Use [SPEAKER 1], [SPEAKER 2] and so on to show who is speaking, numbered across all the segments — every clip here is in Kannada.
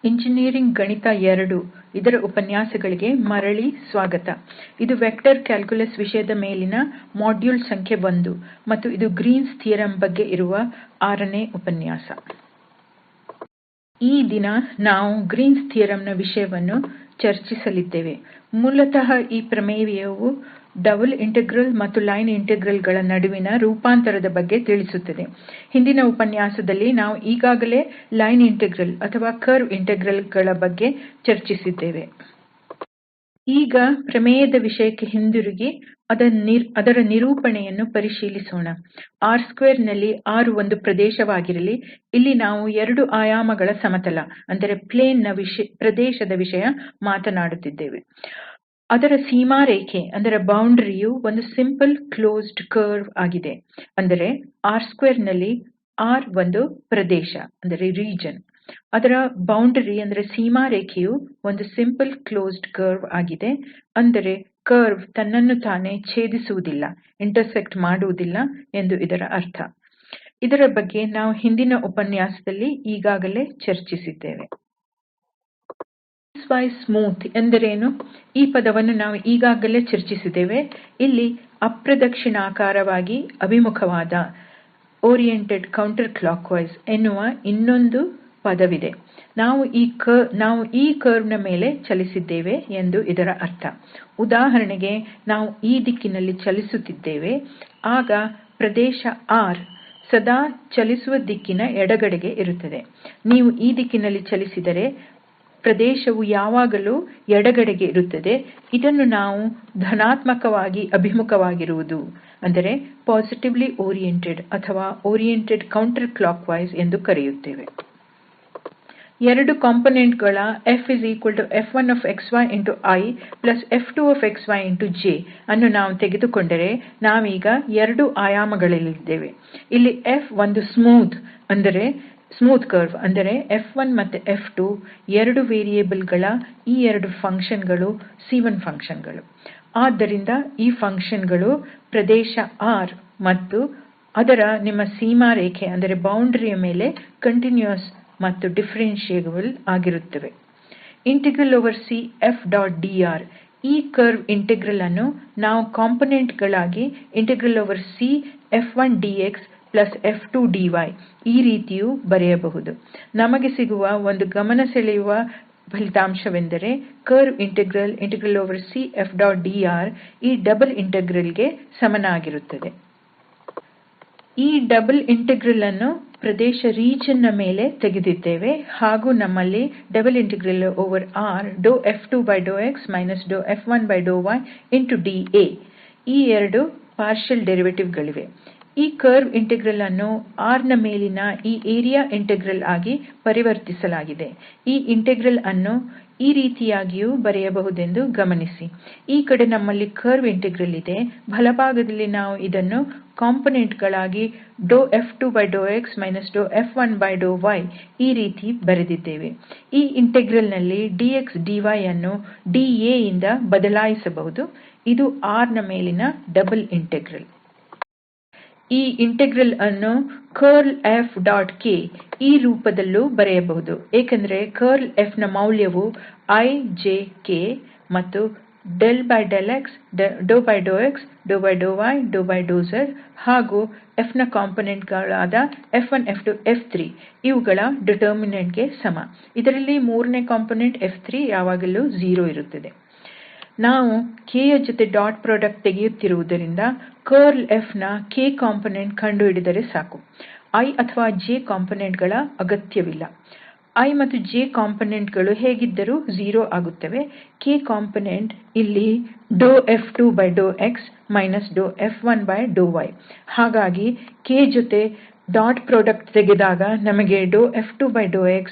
[SPEAKER 1] ಇಂಜಿನಿಯರಿಂಗ್ ಗಣಿತ 2 ಇದರ ಉಪನ್ಯಾಸಗಳಿಗೆ ಮರಳಿ ಸ್ವಾಗತ. ಇದು ವೆಕ್ಟರ್ ಕ್ಯಾಲ್ಕುಲಸ್ ವಿಷಯದ ಮೇಲಿನ ಮಾಡ್ಯೂಲ್ ಸಂಖ್ಯೆ 1 ಮತ್ತು ಇದು ಗ್ರೀನ್ಸ್ ಥಿಯರಂ ಬಗ್ಗೆ ಇರುವ 6ನೇ ಉಪನ್ಯಾಸ. ಈ ದಿನ ನಾವು ಗ್ರೀನ್ಸ್ ಥಿಯರಂ ನ ವಿಷಯವನ್ನು ಚರ್ಚಿಸಲಿದ್ದೇವೆ. ಮೂಲತಃ ಈ ಪ್ರಮೇಯವು ಡಬಲ್ ಇಂಟೆಗ್ರಲ್ ಮತ್ತು ಲೈನ್ ಇಂಟೆಗ್ರಲ್ ಗಳ ನಡುವಿನ ರೂಪಾಂತರದ ಬಗ್ಗೆ ತಿಳಿಸುತ್ತದೆ. ಹಿಂದಿನ ಉಪನ್ಯಾಸದಲ್ಲಿ ನಾವು ಈಗಾಗಲೇ ಲೈನ್ ಇಂಟೆಗ್ರಲ್ ಅಥವಾ ಕರ್ವ್ ಇಂಟೆಗ್ರಲ್ ಗಳ ಬಗ್ಗೆ ಚರ್ಚಿಸಿದ್ದೇವೆ. ಈಗ ಪ್ರಮೇಯದ ವಿಷಯಕ್ಕೆ ಹಿಂದಿರುಗಿ ಅದರ ನಿರೂಪಣೆಯನ್ನು ಪರಿಶೀಲಿಸೋಣ. R2 ನಲ್ಲಿ R ಒಂದು ಪ್ರದೇಶವಾಗಿರಲಿ. ಇಲ್ಲಿ ನಾವು 2 ಆಯಾಮಗಳ ಸಮತಲ ಅಂದರೆ ಪ್ಲೇನ್ ನ ಪ್ರದೇಶದ ವಿಷಯ ಮಾತನಾಡುತ್ತಿದ್ದೇವೆ. ಅದರ ಸೀಮಾರೇಖೆ ಅಂದರೆ ಬೌಂಡರಿಯು ಒಂದು ಸಿಂಪಲ್ ಕ್ಲೋಸ್ಡ್ ಕರ್ವ್ ಆಗಿದೆ. ಅಂದರೆ R2 ನಲ್ಲಿ R ಒಂದು ಪ್ರದೇಶ ಅಂದರೆ ಅದರ ಬೌಂಡರಿ ಅಂದರೆ ಸೀಮಾರೇಖೆಯು ಒಂದು ಸಿಂಪಲ್ ಕ್ಲೋಸ್ಡ್ ಕರ್ವ್ ಆಗಿದೆ. ಅಂದರೆ ಕರ್ವ್ ತನ್ನನ್ನು ತಾನೇ ಛೇದಿಸುವುದಿಲ್ಲ ಎಂದು ಇದರ ಅರ್ಥ. ಇದರ ಬಗ್ಗೆ ನಾವು ಹಿಂದಿನ ಉಪನ್ಯಾಸದಲ್ಲಿ ಈಗಾಗಲೇ ಚರ್ಚಿಸಿದ್ದೇವೆ. ಪೀಸ್ ವೈಸ್ ಸ್ಮೂತ್ ಎಂದರೇನು? ಈ ಪದವನ್ನು ನಾವು ಈಗಾಗಲೇ ಚರ್ಚಿಸಿದ್ದೇವೆ. ಇಲ್ಲಿ ಅಪ್ರದಕ್ಷಿಣಾಕಾರವಾಗಿ ಅಭಿಮುಖವಾದ ಓರಿಯೆಂಟೆಡ್ ಕೌಂಟರ್ ಕ್ಲಾಕ್ ವೈಸ್ ಎನ್ನುವ ಇನ್ನೊಂದು ಪದವಿದೆ. ನಾವು ಈ ಕರ್ವ್ ನ ಮೇಲೆ ಚಲಿಸಿದ್ದೇವೆ ಎಂದು ಇದರ ಅರ್ಥ. ಉದಾಹರಣೆಗೆ ನಾವು ಈ ದಿಕ್ಕಿನಲ್ಲಿ ಚಲಿಸುತ್ತಿದ್ದೇವೆ. ಆಗ ಪ್ರದೇಶ R ಸದಾ ಚಲಿಸುವ ದಿಕ್ಕಿನ ಎಡಗಡೆಗೆ ಇರುತ್ತದೆ. ನೀವು ಈ ದಿಕ್ಕಿನಲ್ಲಿ ಚಲಿಸಿದರೆ ಪ್ರದೇಶವು ಯಾವಾಗಲೂ ಎಡಗಡೆಗೆ ಇರುತ್ತದೆ. ಇದನ್ನು ನಾವು ಧನಾತ್ಮಕವಾಗಿ ಅಭಿಮುಖವಾಗಿರುವುದು ಅಂದರೆ ಪಾಸಿಟಿವ್ಲಿ ಓರಿಯೆಂಟೆಡ್ ಅಥವಾ ಓರಿಯೆಂಟೆಡ್ ಕೌಂಟರ್ ಕ್ಲಾಕ್ ವೈಸ್ ಎಂದು ಕರೆಯುತ್ತೇವೆ. ಎರಡು ಕಾಂಪೊನೆಂಟ್ ಗಳ FF1xyij ಅನ್ನು ನಾವು ತೆಗೆದುಕೊಂಡರೆ ನಾವೀಗ 2 ಆಯಾಮಗಳಲ್ಲಿದ್ದೇವೆ. ಇಲ್ಲಿ F ಒಂದು ಸ್ಮೂತ್ ಕರ್ವ್ ಅಂದರೆ F1 ಮತ್ತು F2 2 ವೇರಿಯೇಬಲ್ ಗಳ ಈ 2 ಫಂಕ್ಷನ್ ಗಳು C1 ಫಂಕ್ಷನ್ ಗಳು. ಆದ್ದರಿಂದ ಈ ಫಂಕ್ಷನ್ ಗಳು ಪ್ರದೇಶ R ಮತ್ತು ಅದರ ನಿಮ್ಮ ಸೀಮಾರೇಖೆ ಅಂದರೆ ಬೌಂಡರಿಯ ಮೇಲೆ ಕಂಟಿನ್ಯೂಸ್ ಮತ್ತು ಡಿಫರೆನ್ಷಿಯಬಲ್ ಆಗಿರುತ್ತವೆ. CF.dr ಈ ಕರ್ವ್ ಇಂಟೆಗ್ರಲ್ ಅನ್ನು ನಾವು ಕಾಂಪೊನೆಂಟ್ ಗಳಾಗಿ CF1dxF2dy ಈ ರೀತಿಯೂ ಬರೆಯಬಹುದು. ನಮಗೆ ಸಿಗುವ ಒಂದು ಗಮನ ಸೆಳೆಯುವ ಫಲಿತಾಂಶವೆಂದರೆ ಕರ್ವ್ ಇಂಟೆಗ್ರಲ್ CF.dr ಈ ಡಬಲ್ ಇಂಟೆಗ್ರಲ್ ಗೆ ಸಮನಾಗಿರುತ್ತದೆ. ಈ ಡಬಲ್ ಇಂಟೆಗ್ರಲ್ ಅನ್ನು ಪ್ರದೇಶ ನ ಮೇಲೆ ತೆಗೆದಿದ್ದೇವೆ ಹಾಗೂ ನಮ್ಮಲ್ಲಿ ∬RF2∂x F1∂ydA ಈ 2 ಭಾಗಶಃ ವ್ಯುತ್ಪನ್ನ ಗಳಿವೆ. ಈ ಕರ್ವ್ ಇಂಟೆಗ್ರಲ್ ಅನ್ನು R ನ ಮೇಲಿನ ಈ ಏರಿಯಾ ಇಂಟೆಗ್ರಲ್ ಆಗಿ ಪರಿವರ್ತಿಸಲಾಗಿದೆ. ಈ ಇಂಟೆಗ್ರಲ್ ಅನ್ನು ಈ ರೀತಿಯಾಗಿಯೂ ಬರೆಯಬಹುದೆಂದು ಗಮನಿಸಿ. ಈ ಕಡೆ ನಮ್ಮಲ್ಲಿ ಕರ್ವ್ ಇಂಟೆಗ್ರಲ್ ಇದೆ. ಬಲಭಾಗದಲ್ಲಿ ನಾವು ಇದನ್ನು ಕಾಂಪೊನೆಂಟ್ ಗಳಾಗಿ F2∂x F1∂y ಈ ರೀತಿ ಬರೆದಿದ್ದೇವೆ. ಈ ಇಂಟೆಗ್ರಲ್ ನಲ್ಲಿ dx dy ಯನ್ನು dA ಯಿಂದ ಬದಲಾಯಿಸಬಹುದು. ಇದು R ನ ಮೇಲಿನ ಡಬಲ್ ಇಂಟೆಗ್ರಲ್. ಈ ಇಂಟೆಗ್ರಲ್ ಅನ್ನು curlFk ಈ ರೂಪದಲ್ಲೂ ಬರೆಯಬಹುದು. ಏಕೆಂದರೆ ಕರ್ಲ್ F ನ ಮೌಲ್ಯವು i j k ಮತ್ತು ∂x ∂y ಹಾಗೂ F ನ ಕಾಂಪೊನೆಂಟ್ ಗಳಾದ F1 F2 F3 ಇವುಗಳ ಡಿಟರ್ಮಿನಂಟ್ ಗೆ ಸಮ. ಇದರಲ್ಲಿ ಮೂರನೇ ಕಾಂಪೊನೆಂಟ್ F3 ಯಾವಾಗಲೂ 0 ಇರುತ್ತದೆ. ನಾವು k ಯ ಜೊತೆ ಡಾಟ್ ಪ್ರಾಡಕ್ಟ್ ತೆಗೆಯುತ್ತಿರುವುದರಿಂದ ಕರ್ಲ್ F ನ k ಕಾಂಪೊನೆಂಟ್ ಕಂಡುಹಿಡಿದರೆ ಸಾಕು. i ಅಥವಾ j ಕಾಂಪೊನೆಂಟ್ ಗಳ ಅಗತ್ಯವಿಲ್ಲ. i ಮತ್ತು j ಕಾಂಪೊನೆಂಟ್ ಗಳು ಹೇಗಿದ್ದರೂ 0 ಆಗುತ್ತವೆ. k ಕಾಂಪೊನೆಂಟ್ ಇಲ್ಲಿ F2∂x F1∂y. ಹಾಗಾಗಿ k ಜೊತೆ ಡಾಟ್ ಪ್ರಾಡಕ್ಟ್ ತೆಗೆದಾಗ ನಮಗೆ F2∂x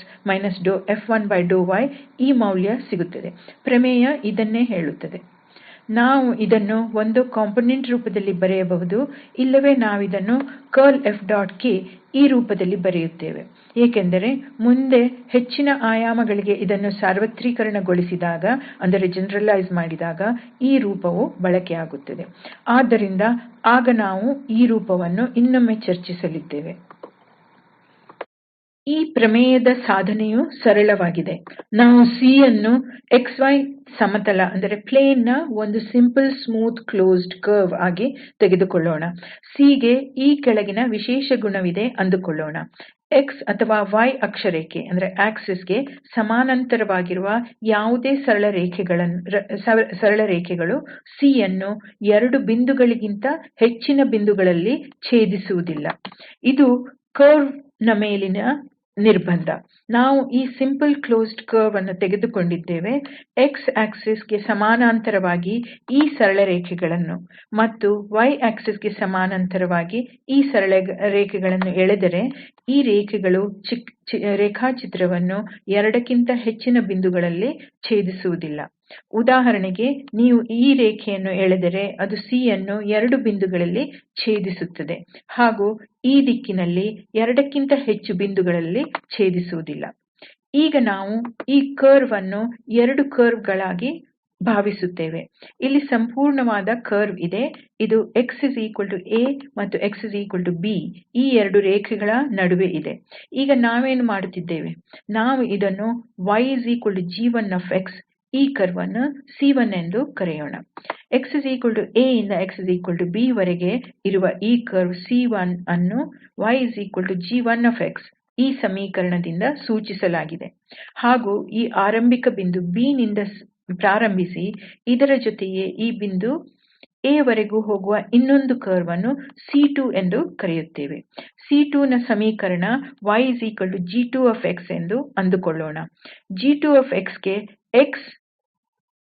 [SPEAKER 1] F1∂y ಈ ಮೌಲ್ಯ ಸಿಗುತ್ತದೆ. ಪ್ರಮೇಯ ಇದನ್ನೇ ಹೇಳುತ್ತದೆ. ನಾವು ಇದನ್ನು ಒಂದು ಕಾಂಪೊನೆಂಟ್ ರೂಪದಲ್ಲಿ ಬರೆಯಬಹುದು. ಇಲ್ಲವೇ ನಾವಿದನ್ನು curlFk ಈ ರೂಪದಲ್ಲಿ ಬರೆಯುತ್ತೇವೆ. ಏಕೆಂದರೆ ಮುಂದೆ ಹೆಚ್ಚಿನ ಆಯಾಮಗಳಿಗೆ ಇದನ್ನು ಸಾರ್ವತ್ರೀಕರಣಗೊಳಿಸಿದಾಗ ಈ ರೂಪವು ಬಳಕೆಯಾಗುತ್ತದೆ. ಆದ್ದರಿಂದ ಆಗ ನಾವು ಈ ರೂಪವನ್ನು ಇನ್ನೊಮ್ಮೆ ಚರ್ಚಿಸಲಿದ್ದೇವೆ. ಈ ಪ್ರಮೇಯದ ಸಾಧನೆಯು ಸರಳವಾಗಿದೆ. ನಾವು C ಯನ್ನು xy ಸಮತಲ ನ ಒಂದು ಸಿಂಪಲ್ ಸ್ಮೂತ್ ಕ್ಲೋಸ್ಡ್ ಕರ್ವ್ ಆಗಿ ತೆಗೆದುಕೊಳ್ಳೋಣ. C ಗೆ ಈ ಕೆಳಗಿನ ವಿಶೇಷ ಗುಣವಿದೆ ಅಂದುಕೊಳ್ಳೋಣ. x ಅಥವಾ y ಅಕ್ಷರೇಖೆಗೆ ಸಮಾನಾಂತರವಾಗಿರುವ ಯಾವುದೇ ಸರಳ ರೇಖೆಗಳು C ಯನ್ನು 2 ಬಿಂದುಗಳಿಗಿಂತ ಹೆಚ್ಚಿನ ಬಿಂದುಗಳಲ್ಲಿ ಛೇದಿಸುವುದಿಲ್ಲ. ಇದು ಕರ್ವ್ ನ ಮೇಲಿನ ನಿರ್ಬಂಧ. ನಾವು ಈ ಸಿಂಪಲ್ ಕ್ಲೋಸ್ಡ್ ಕರ್ವ್ ಅನ್ನು ತೆಗೆದುಕೊಂಡಿದ್ದೇವೆ. x ಅಕ್ಷರೇಖೆ ಗೆ ಸಮಾನಾಂತರವಾಗಿ ಈ ಸರಳ ರೇಖೆಗಳನ್ನು ಮತ್ತು y ಅಕ್ಷರೇಖೆ ಗೆ ಸಮಾನಾಂತರವಾಗಿ ಈ ಸರಳ ರೇಖೆಗಳನ್ನು ಎಳೆದರೆ ಈ ರೇಖೆಗಳು ರೇಖಾಚಿತ್ರವನ್ನು 2ಕ್ಕಿಂತ ಹೆಚ್ಚಿನ ಬಿಂದುಗಳಲ್ಲಿ ಛೇದಿಸುವುದಿಲ್ಲ. ಉದಾಹರಣೆಗೆ ನೀವು ಈ ರೇಖೆಯನ್ನು ಎಳೆದರೆ ಅದು C ಯನ್ನು 2 ಬಿಂದುಗಳಲ್ಲಿ ಛೇದಿಸುತ್ತದೆ ಹಾಗೂ ಈ ದಿಕ್ಕಿನಲ್ಲಿ 2ಕ್ಕಿಂತ ಹೆಚ್ಚು ಬಿಂದುಗಳಲ್ಲಿ ಛೇದಿಸುವುದಿಲ್ಲ. ಈಗ ನಾವು ಈ ಕರ್ವ್ ಅನ್ನು 2 ಕರ್ವ್ ಗಳಾಗಿ ಭಾವಿಸುತ್ತೇವೆ. ಇಲ್ಲಿ ಸಂಪೂರ್ಣವಾದ ಕರ್ವ್ ಇದೆ. ಇದು xa ಮತ್ತು xb ಈ 2 ರೇಖೆಗಳ ನಡುವೆ ಇದೆ. ಈಗ ನಾವೇನು ಮಾಡುತ್ತಿದ್ದೇವೆ? ನಾವು ಇದನ್ನು yg1 ಈ ಕರ್ವ್ ಅನ್ನು C1 ಎಂದು ಕರೆಯೋಣ. xa ಇಂದ xb ವರೆಗೆ ಇರುವ ಈ ಕರ್ವ್ C1 ಅನ್ನು yg1 ಈ ಸಮೀಕರಣದಿಂದ ಸೂಚಿಸಲಾಗಿದೆ. ಹಾಗೂ ಈ ಆರಂಭಿಕ ಬಿಂದು B ನಿಂದ ಪ್ರಾರಂಭಿಸಿ ಇದರ ಜೊತೆಯೇ ಈ ಬಿಂದು A ವರೆಗೂ ಹೋಗುವ ಇನ್ನೊಂದು ಕರ್ವ್ ಅನ್ನು C2 ಎಂದು ಕರೆಯುತ್ತೇವೆ. C2 ನ ಸಮೀಕರಣ yg2 ಎಂದು ಅಂದುಕೊಳ್ಳೋಣ. g2 ಗೆ x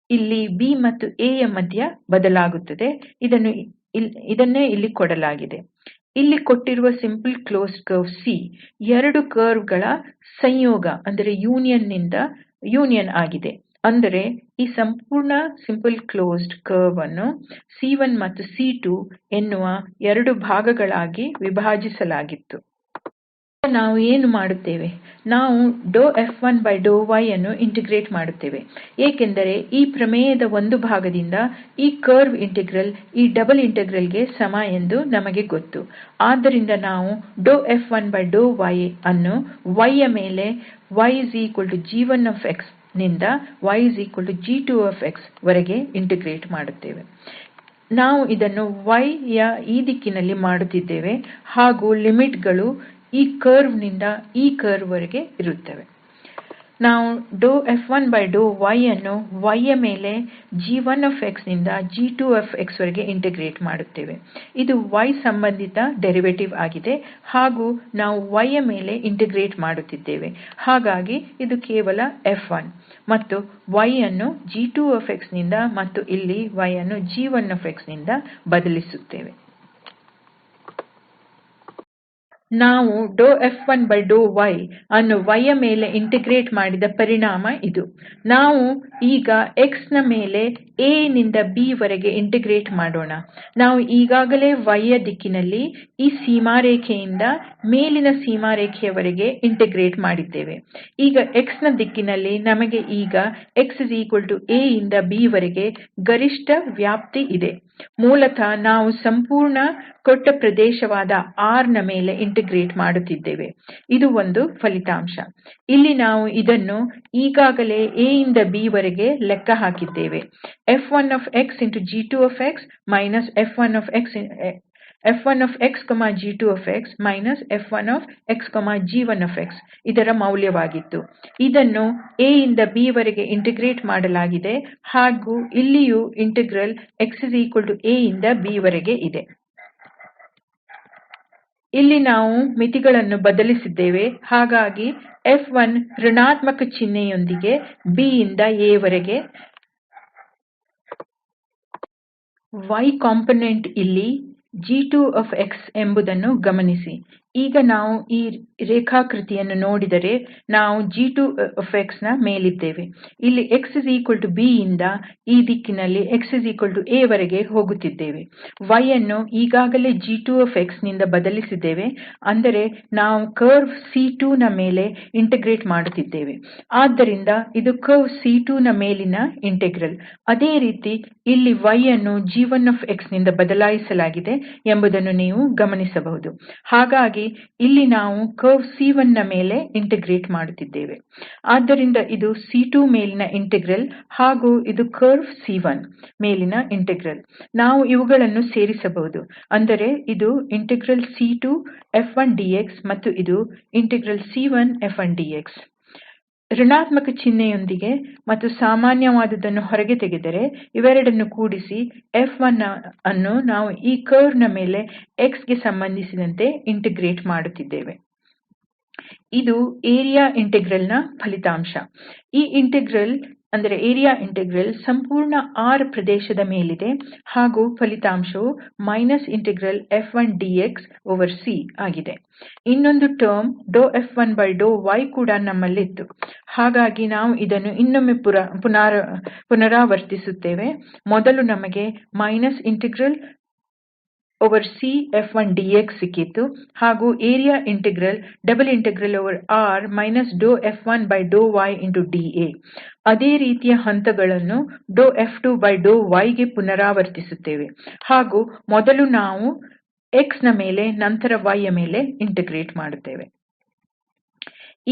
[SPEAKER 1] ಇಲ್ಲಿ b ಮತ್ತು a ಯ ಮಧ್ಯ ಬದಲಾಗುತ್ತದೆ. ಇದನ್ನೇ ಇಲ್ಲಿ ಕೊಡಲಾಗಿದೆ. ಇಲ್ಲಿ ಕೊಟ್ಟಿರುವ simple closed curve C 2 curve ಗಳ ಸಂಯೋಗ ಆಗಿದೆ. ಅಂದರೆ ಈ ಸಂಪೂರ್ಣ ಸಿಂಪಲ್ ಕ್ಲೋಸ್ಡ್ ಕರ್ವ್ ಅನ್ನು C1 ಮತ್ತು C2 ಎನ್ನುವ 2 ಭಾಗಗಳಾಗಿ ವಿಭಾಜಿಸಲಾಗಿತ್ತು. ಈಗ ನಾವು ಏನು ಮಾಡುತ್ತೇವೆ? ನಾವು F1∂y ಅನ್ನು ಇಂಟಿಗ್ರೇಟ್ ಮಾಡುತ್ತೇವೆ. ಏಕೆಂದರೆ ಈ ಪ್ರಮೇಯದ ಒಂದು ಭಾಗದಿಂದ ಈ ಕರ್ವ್ ಇಂಟೆಗ್ರಲ್ ಈ ಡಬಲ್ ಇಂಟೆಗ್ರಲ್ ಗೆ ಸಮ ಎಂದು ನಮಗೆ ಗೊತ್ತು. ಆದ್ದರಿಂದ ನಾವು F1∂y ಅನ್ನು y ಯ ಮೇಲೆ yg1 ನಿಂದ yg2 ವರೆಗೆ ಇಂಟಿಗ್ರೇಟ್ ಮಾಡುತ್ತೇವೆ. ನಾವು ಇದನ್ನು y ಯ ಈ ದಿಕ್ಕಿನಲ್ಲಿ ಮಾಡುತ್ತಿದ್ದೇವೆ ಹಾಗೂ ಲಿಮಿಟ್ ಗಳು ಈ ಕರ್ವ್ ನಿಂದ ಈ ಕರ್ವ್ ವರೆಗೆ ಇರುತ್ತವೆ. ನಾವು F1∂y ಅನ್ನು y ಯ ಮೇಲೆ g1 ನಿಂದ g2 ವರೆಗೆ ಇಂಟಿಗ್ರೇಟ್ ಮಾಡುತ್ತೇವೆ. ಇದು y ಸಂಬಂಧಿತ ಡರಿವೇಟಿವ್ ಆಗಿದೆ ಹಾಗೂ ನಾವು y ಯ ಮೇಲೆ ಇಂಟಿಗ್ರೇಟ್ ಮಾಡುತ್ತಿದ್ದೇವೆ. ಹಾಗಾಗಿ ಇದು ಕೇವಲ F1 ಮತ್ತು y ಅನ್ನು g2 ನಿಂದ ಮತ್ತು ಇಲ್ಲಿ y ಅನ್ನು g1 ನಿಂದ ಬದಲಿಸುತ್ತೇವೆ. ನಾವು F1∂y ಅನ್ನು y ಯ ಮೇಲೆ ಇಂಟಿಗ್ರೇಟ್ ಮಾಡಿದ ಪರಿಣಾಮ ಇದು. ನಾವು ಈಗ x ನ ಮೇಲೆ a ನಿಂದ b ವರೆಗೆ ಇಂಟಿಗ್ರೇಟ್ ಮಾಡೋಣ. ನಾವು ಈಗಾಗಲೇ y ಯ ದಿಕ್ಕಿನಲ್ಲಿ ಈ ಸೀಮಾರೇಖೆಯಿಂದ ಮೇಲಿನ ಸೀಮಾರೇಖೆಯವರೆಗೆ ಇಂಟಿಗ್ರೇಟ್ ಮಾಡಿದ್ದೇವೆ. ಈಗ x ನ ದಿಕ್ಕಿನಲ್ಲಿ ನಮಗೆ ಈಗ xa ಇಂದ b ವರೆಗೆ ಗರಿಷ್ಠ ವ್ಯಾಪ್ತಿ ಇದೆ. ಮೂಲತಃ ನಾವು ಸಂಪೂರ್ಣ ಕೊಟ್ಟ ಪ್ರದೇಶವಾದ R ನ ಮೇಲೆ ಇಂಟಿಗ್ರೇಟ್ ಮಾಡುತ್ತಿದ್ದೇವೆ. ಇದು ಒಂದು ಫಲಿತಾಂಶ. ಇಲ್ಲಿ ನಾವು ಇದನ್ನು ಈಗಾಗಲೇ a ಇಂದ b ವರೆಗೆ ಲೆಕ್ಕ ಹಾಕಿದ್ದೇವೆ. F1xg2 F1xg2 F1xg1 ಇದರ ಮೌಲ್ಯವಾಗಿತ್ತು. ಇದನ್ನು a ಇಂದ b ವರೆಗೆ ಇಂಟಿಗ್ರೇಟ್ ಮಾಡಲಾಗಿದೆ ಹಾಗೂ ಇಲ್ಲಿಯೂ ಇಂಟೆಗ್ರಲ್ xa ಇಂದ b ವರೆಗೆ ಇದೆ. ಇಲ್ಲಿ ನಾವು ಮಿತಿಗಳನ್ನು ಬದಲಿಸಿದ್ದೇವೆ. ಹಾಗಾಗಿ F1 ಋಣಾತ್ಮಕ ಚಿಹ್ನೆಯೊಂದಿಗೆ b ಇಂದ a ವರೆಗೆ, y ಕಾಂಪೊನೆಂಟ್ ಇಲ್ಲಿ g2 ಎಂಬುದನ್ನು ಗಮನಿಸಿ. ಈಗ ನಾವು ಈ ರೇಖಾಕೃತಿಯನ್ನು ನೋಡಿದರೆ ನಾವು g2 ನ ಮೇಲಿದ್ದೇವೆ. ಇಲ್ಲಿ xb ಇಂದ ಈ ದಿಕ್ಕಿನಲ್ಲಿ xa ವರೆಗೆ ಹೋಗುತ್ತಿದ್ದೇವೆ. y ಅನ್ನು ಈಗಾಗಲೇ g2 ನಿಂದ ಬದಲಿಸಿದ್ದೇವೆ. ಅಂದರೆ ನಾವು ಕರ್ವ್ C2 ನ ಮೇಲೆ ಇಂಟಿಗ್ರೇಟ್ ಮಾಡುತ್ತಿದ್ದೇವೆ. ಆದ್ದರಿಂದ ಇದು ಕರ್ವ್ C2 ನ ಮೇಲಿನ ಇಂಟೆಗ್ರಲ್. ಅದೇ ರೀತಿ ಇಲ್ಲಿ y ಅನ್ನು g1 ನಿಂದ ಬದಲಾಯಿಸಲಾಗಿದೆ ಎಂಬುದನ್ನು ನೀವು ಗಮನಿಸಬಹುದು. ಹಾಗಾಗಿ ಇಲ್ಲಿ ನಾವು ಕರ್ವ್ C1 ನ ಮೇಲೆ ಇಂಟಿಗ್ರೇಟ್ ಮಾಡುತ್ತಿದ್ದೇವೆ. ಆದ್ದರಿಂದ ಇದು C2 ಮೇಲಿನ ಇಂಟೆಗ್ರಲ್ ಹಾಗೂ ಇದು ಕರ್ವ್ C1 ಮೇಲಿನ ಇಂಟೆಗ್ರಲ್. ನಾವು ಇವುಗಳನ್ನು ಸೇರಿಸಬಹುದು. ಅಂದರೆ ಇದು C2 F1dx ಮತ್ತು ಇದು C1 F1dx. ಋಣಾತ್ಮಕ ಚಿಹ್ನೆಯೊಂದಿಗೆ ಮತ್ತು ಸಾಮಾನ್ಯವಾದುದನ್ನು ಹೊರಗೆ ತೆಗೆದರೆ ಇವೆರಡನ್ನು ಕೂಡಿಸಿ F1 ಅನ್ನು ನಾವು ಈ ಕರ್ವ್ ನ ಮೇಲೆ x ಗೆ ಸಂಬಂಧಿಸಿದಂತೆ ಇಂಟಿಗ್ರೇಟ್ ಮಾಡುತ್ತಿದ್ದೇವೆ. ಇದು ಏರಿಯಾ ಇಂಟೆಗ್ರಲ್ ನ ಫಲಿತಾಂಶ. ಈ ಏರಿಯಾ ಇಂಟೆಗ್ರಲ್ ಸಂಪೂರ್ಣ R ಪ್ರದೇಶದ ಮೇಲಿದೆ ಹಾಗೂ ಫಲಿತಾಂಶವು F1dxC ಆಗಿದೆ. ಇನ್ನೊಂದು ಟರ್ಮ್ F1∂y ಕೂಡ ನಮ್ಮಲ್ಲಿತ್ತು. ಹಾಗಾಗಿ ನಾವು ಇದನ್ನು ಇನ್ನೊಮ್ಮೆ ಪುನರಾವರ್ತಿಸುತ್ತೇವೆ. ಮೊದಲು ನಮಗೆ C F1dx ಸಿಕ್ಕಿತ್ತು ಹಾಗೂ ಏರಿಯಾ ಇಂಟೆಗ್ರಲ್ R F1∂ydA. ಅದೇ ರೀತಿಯ ಹಂತಗಳನ್ನು F2∂y ಗೆ ಪುನರಾವರ್ತಿಸುತ್ತೇವೆ ಹಾಗೂ ಮೊದಲು ನಾವು x ನ ಮೇಲೆ ನಂತರ y ಯ ಮೇಲೆ ಇಂಟಿಗ್ರೇಟ್ ಮಾಡುತ್ತೇವೆ.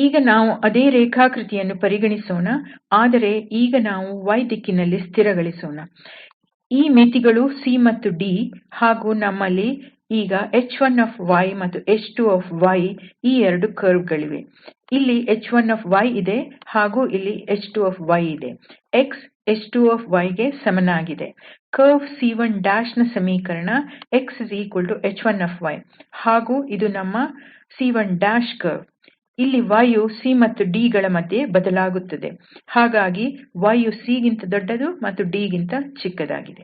[SPEAKER 1] ಈಗ ನಾವು ಅದೇ ರೇಖಾಕೃತಿಯನ್ನು ಪರಿಗಣಿಸೋಣ, ಆದರೆ ಈಗ ನಾವು y ದಿಕ್ಕಿನಲ್ಲಿ ಸ್ಥಿರಗೊಳಿಸೋಣ. ಈ ಮಿತಿಗಳು c ಮತ್ತು d ಹಾಗೂ ನಮ್ಮಲ್ಲಿ ಈಗ h1 ಮತ್ತು h2 ಈ ಎರಡು ಕರ್ವ್ ಗಳಿವೆ. ಇಲ್ಲಿ h1 ಇದೆ ಹಾಗೂ ಇಲ್ಲಿ h2 ಇದೆ. x h2 ಗೆ ಸಮನಾಗಿದೆ. ಕರ್ವ್ C1' ನ ಸಮೀಕರಣ xh1 ಹಾಗೂ ಇದು ನಮ್ಮ C1' ಕರ್ವ್. ಇಲ್ಲಿ y ಯು c ಮತ್ತು d ಗಳ ಮಧ್ಯೆ ಬದಲಾಗುತ್ತದೆ. ಹಾಗಾಗಿ y ಯು c ಗಿಂತ ದೊಡ್ಡದು ಮತ್ತು d ಗಿಂತ ಚಿಕ್ಕದಾಗಿದೆ.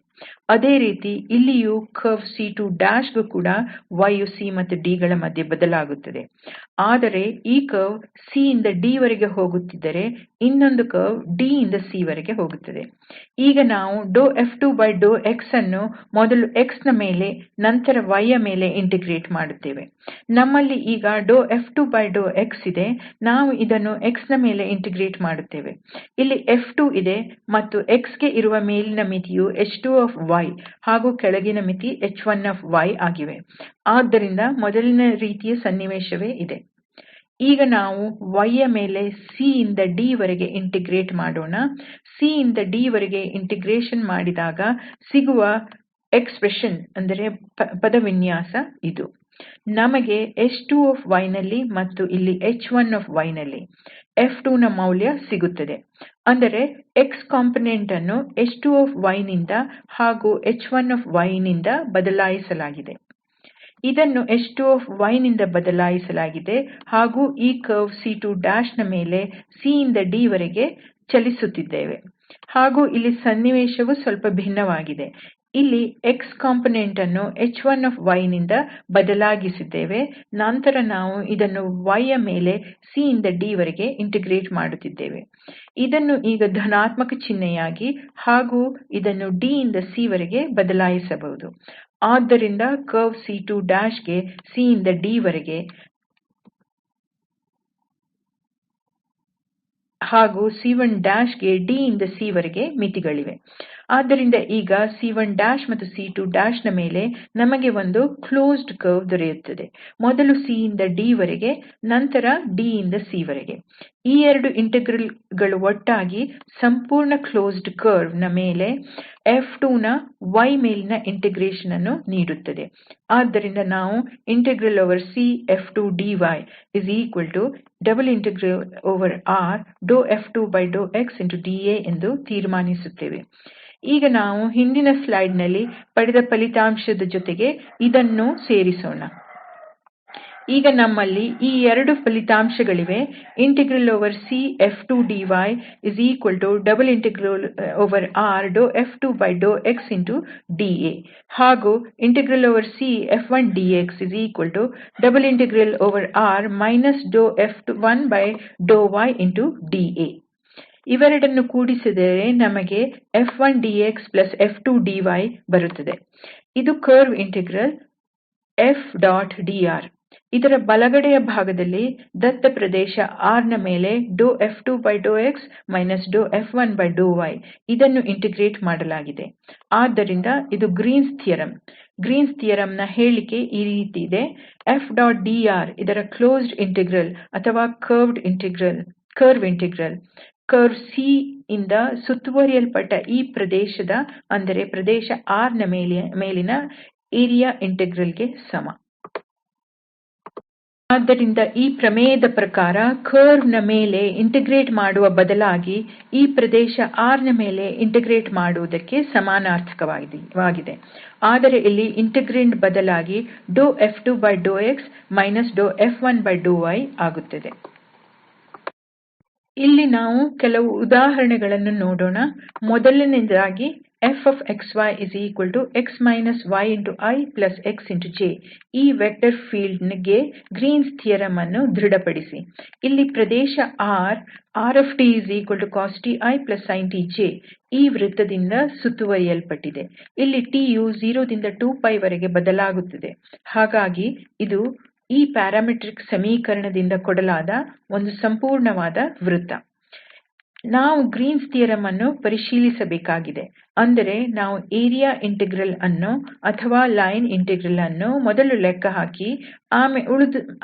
[SPEAKER 1] ಅದೇ ರೀತಿ ಇಲ್ಲಿಯೂ ಕರ್ವ್ C2' ಗೂ ಕೂಡ y ಯು c ಮತ್ತು d ಗಳ ಮಧ್ಯೆ ಬದಲಾಗುತ್ತದೆ. ಆದರೆ ಈ ಕರ್ವ್ c ಇಂದ d ವರೆಗೆ ಹೋಗುತ್ತಿದ್ದರೆ ಇನ್ನೊಂದು ಕರ್ವ್ d ಇಂದ c ವರೆಗೆ ಹೋಗುತ್ತದೆ. ಈಗ ನಾವು F2∂x ಅನ್ನು ಮೊದಲು x ನ ಮೇಲೆ ನಂತರ y ಯ ಮೇಲೆ ಇಂಟಿಗ್ರೇಟ್ ಮಾಡುತ್ತೇವೆ. ನಮ್ಮಲ್ಲಿ ಈಗ F2∂x ಇದೆ. ನಾವು ಇದನ್ನು x ನ ಮೇಲೆ ಇಂಟಿಗ್ರೇಟ್ ಮಾಡುತ್ತೇವೆ. ಇಲ್ಲಿ F2 ಇದೆ ಮತ್ತು x ಗೆ ಇರುವ ಮೇಲಿನ ಮಿತಿಯು h2 ಹಾಗೂ ಕೆಳಗಿನ ಮಿತಿ h1 ಆಗಿವೆ. ಆದ್ದರಿಂದ ಮೊದಲಿನ ರೀತಿಯ ಸನ್ನಿವೇಶವೇ ಇದೆ. ಈಗ ನಾವು y ಯ ಮೇಲೆ c ಇಂದ d ವರೆಗೆ ಇಂಟಿಗ್ರೇಟ್ ಮಾಡೋಣ. c ಇಂದ d ವರೆಗೆ ಇಂಟಿಗ್ರೇಷನ್ ಮಾಡಿದಾಗ ಸಿಗುವ ಪದವಿನ್ಯಾಸ ಇದು. ನಮಗೆ h2 ನಲ್ಲಿ ಮತ್ತು ಇಲ್ಲಿ h1 ನಲ್ಲಿ F2 ನ ಮೌಲ್ಯ ಸಿಗುತ್ತದೆ. ಅಂದರೆ x ಕಾಂಪೊನೆಂಟ್ ಅನ್ನು h2 ನಿಂದ ಹಾಗೂ h1 ನಿಂದ ಬದಲಾಯಿಸಲಾಗಿದೆ. ಇದನ್ನು h2 ನಿಂದ ಬದಲಾಯಿಸಲಾಗಿದೆ ಹಾಗೂ ಈ ಕರ್ವ್ C2' ನ ಮೇಲೆ c ಇಂದ d ವರೆಗೆ ಚಲಿಸುತ್ತಿದ್ದೇವೆ. ಹಾಗೂ ಇಲ್ಲಿ ಸನ್ನಿವೇಶವು ಸ್ವಲ್ಪ ಭಿನ್ನವಾಗಿದೆ. ಇಲ್ಲಿ x ಕಾಂಪೊನೆಂಟ್ ಅನ್ನು h1 ನಿಂದ ಬದಲಾಯಿಸಿದ್ದೇವೆ. ನಂತರ ನಾವು ಇದನ್ನು y ಯ ಮೇಲೆ c ಇಂದ d ವರೆಗೆ ಇಂಟಿಗ್ರೇಟ್ ಮಾಡುತ್ತಿದ್ದೇವೆ. ಇದನ್ನು ಈಗ ಧನಾತ್ಮಕ ಚಿಹ್ನೆಯಾಗಿ ಹಾಗೂ ಇದನ್ನು d ಇಂದ c ವರೆಗೆ ಬದಲಾಯಿಸಬಹುದು. ಆದ್ದರಿಂದ ಕರ್ವ್ C2' ಗೆ c ಇಂದ d ವರೆಗೆ ಹಾಗೂ C1' ಗೆ d ಇಂದ c ವರೆಗೆ ಮಿತಿಗಳಿವೆ. ಆದ್ದರಿಂದ ಈಗ C1' ಮತ್ತು C2' ನ ಮೇಲೆ ನಮಗೆ ಒಂದು ಕ್ಲೋಸ್ಡ್ ಕರ್ವ್ ದೊರೆಯುತ್ತದೆ. ಮೊದಲು c ಇಂದ d ವರೆಗೆ ನಂತರ d ಇಂದ c ವರೆಗೆ. ಈ ಎರಡು ಇಂಟೆಗ್ರಲ್ ಗಳು ಒಟ್ಟಾಗಿ ಸಂಪೂರ್ಣ ಕ್ಲೋಸ್ಡ್ ಕರ್ವ್ ನ ಮೇಲೆ F2 ನ y ಮೇಲಿನ ಇಂಟಿಗ್ರೇಷನ್ ಅನ್ನು ನೀಡುತ್ತದೆ. ಆದ್ದರಿಂದ ನಾವು CF2dy ∬RF2∂xdA ಎಂದು ತೀರ್ಮಾನಿಸುತ್ತೇವೆ. ಈಗ ನಾವು ಹಿಂದಿನ ಸ್ಲೈಡ್ ನಲ್ಲಿ ಪಡೆದ ಫಲಿತಾಂಶದ ಜೊತೆಗೆ ಇದನ್ನೂ ಸೇರಿಸೋಣ. ಈಗ ನಮ್ಮಲ್ಲಿ ಈ ಎರಡು ಫಲಿತಾಂಶಗಳಿವೆ. CF2dy ∬RF2∂xdA ಹಾಗೂ CF1dx ∬R F1∂ydA. ಇವೆರಡನ್ನು ಕೂಡಿಸಿದರೆ ನಮಗೆ F1dxF2dy ಬರುತ್ತದೆ. ಇದು ಕರ್ವ್ ಇಂಟೆಗ್ರಲ್ F⋅dr. ಇದರ ಬಲಗಡೆಯ ಭಾಗದಲ್ಲಿ ದತ್ತ ಪ್ರದೇಶ R ನ ಮೇಲೆ F2∂x F1∂y ಇದನ್ನು ಇಂಟಿಗ್ರೇಟ್ ಮಾಡಲಾಗಿದೆ. ಆದ್ದರಿಂದ ಇದು ಗ್ರೀನ್ಸ್ ಥಿಯರಂ. ಗ್ರೀನ್ಸ್ ಥಿಯರಂ ನ ಹೇಳಿಕೆ ಈ ರೀತಿ ಇದೆ. F.dr ಇದರ ಕ್ಲೋಸ್ಡ್ ಇಂಟೆಗ್ರಲ್ ಅಥವಾ ಕರ್ವ್ ಇಂಟೆಗ್ರಲ್ ಕರ್ವ್ C ಇಂದ ಸುತ್ತುವರಿಯಲ್ಪಟ್ಟ ಈ ಪ್ರದೇಶದ ಅಂದರೆ ಪ್ರದೇಶ R ನ ಮೇಲಿನ ಏರಿಯಾ ಇಂಟೆಗ್ರಲ್ ಗೆ ಸಮ. ಆದ್ದರಿಂದ ಈ ಪ್ರಮೇಯದ ಪ್ರಕಾರ ಕರ್ವ್ ನ ಮೇಲೆ ಇಂಟಿಗ್ರೇಟ್ ಮಾಡುವ ಬದಲಾಗಿ ಈ ಪ್ರದೇಶ R ನ ಮೇಲೆ ಇಂಟಿಗ್ರೇಟ್ ಮಾಡುವುದಕ್ಕೆ ಸಮಾನಾರ್ಥಕವಾಗಿದೆ. ಆದರೆ ಇಲ್ಲಿ ಇಂಟೆಗ್ರಾಂಡ್ ಬದಲಾಗಿ F2∂x F1∂y ಆಗುತ್ತದೆ. ಇಲ್ಲಿ ನಾವು ಕೆಲವು ಉದಾಹರಣೆಗಳನ್ನು ನೋಡೋಣ. ಮೊದಲನೆಯದಾಗಿ fxyx yixj ಈ ವೆಕ್ಟರ್ ಫೀಲ್ಡ್ ಗೆ ಗ್ರೀನ್ಸ್ ಥಿಯರಂ ಅನ್ನು ದೃಢಪಡಿಸಿ. ಇಲ್ಲಿ ಪ್ರದೇಶ rtcos sin tj ಈ ವೃತ್ತದಿಂದ ಸುತ್ತುವರಿಯಲ್ಪಟ್ಟಿದೆ. ಇಲ್ಲಿ t ಯು 0 ದಿಂದ 2π ವರೆಗೆ ಬದಲಾಗುತ್ತದೆ. ಹಾಗಾಗಿ ಇದು ಈ ಪ್ಯಾರಾಮೆಟ್ರಿಕ್ ಸಮೀಕರಣದಿಂದ ಕೊಡಲಾದ ಒಂದು ಸಂಪೂರ್ಣವಾದ ವೃತ್ತ. ನಾವು ಗ್ರೀನ್ಸ್ ಥಿಯರಂ ಅನ್ನು ಪರಿಶೀಲಿಸಬೇಕಾಗಿದೆ. ಅಂದರೆ ನಾವು ಏರಿಯಾ ಇಂಟೆಗ್ರಲ್ ಅನ್ನು ಅಥವಾ ಲೈನ್ ಇಂಟೆಗ್ರಲ್ ಅನ್ನು ಮೊದಲು ಲೆಕ್ಕ ಹಾಕಿ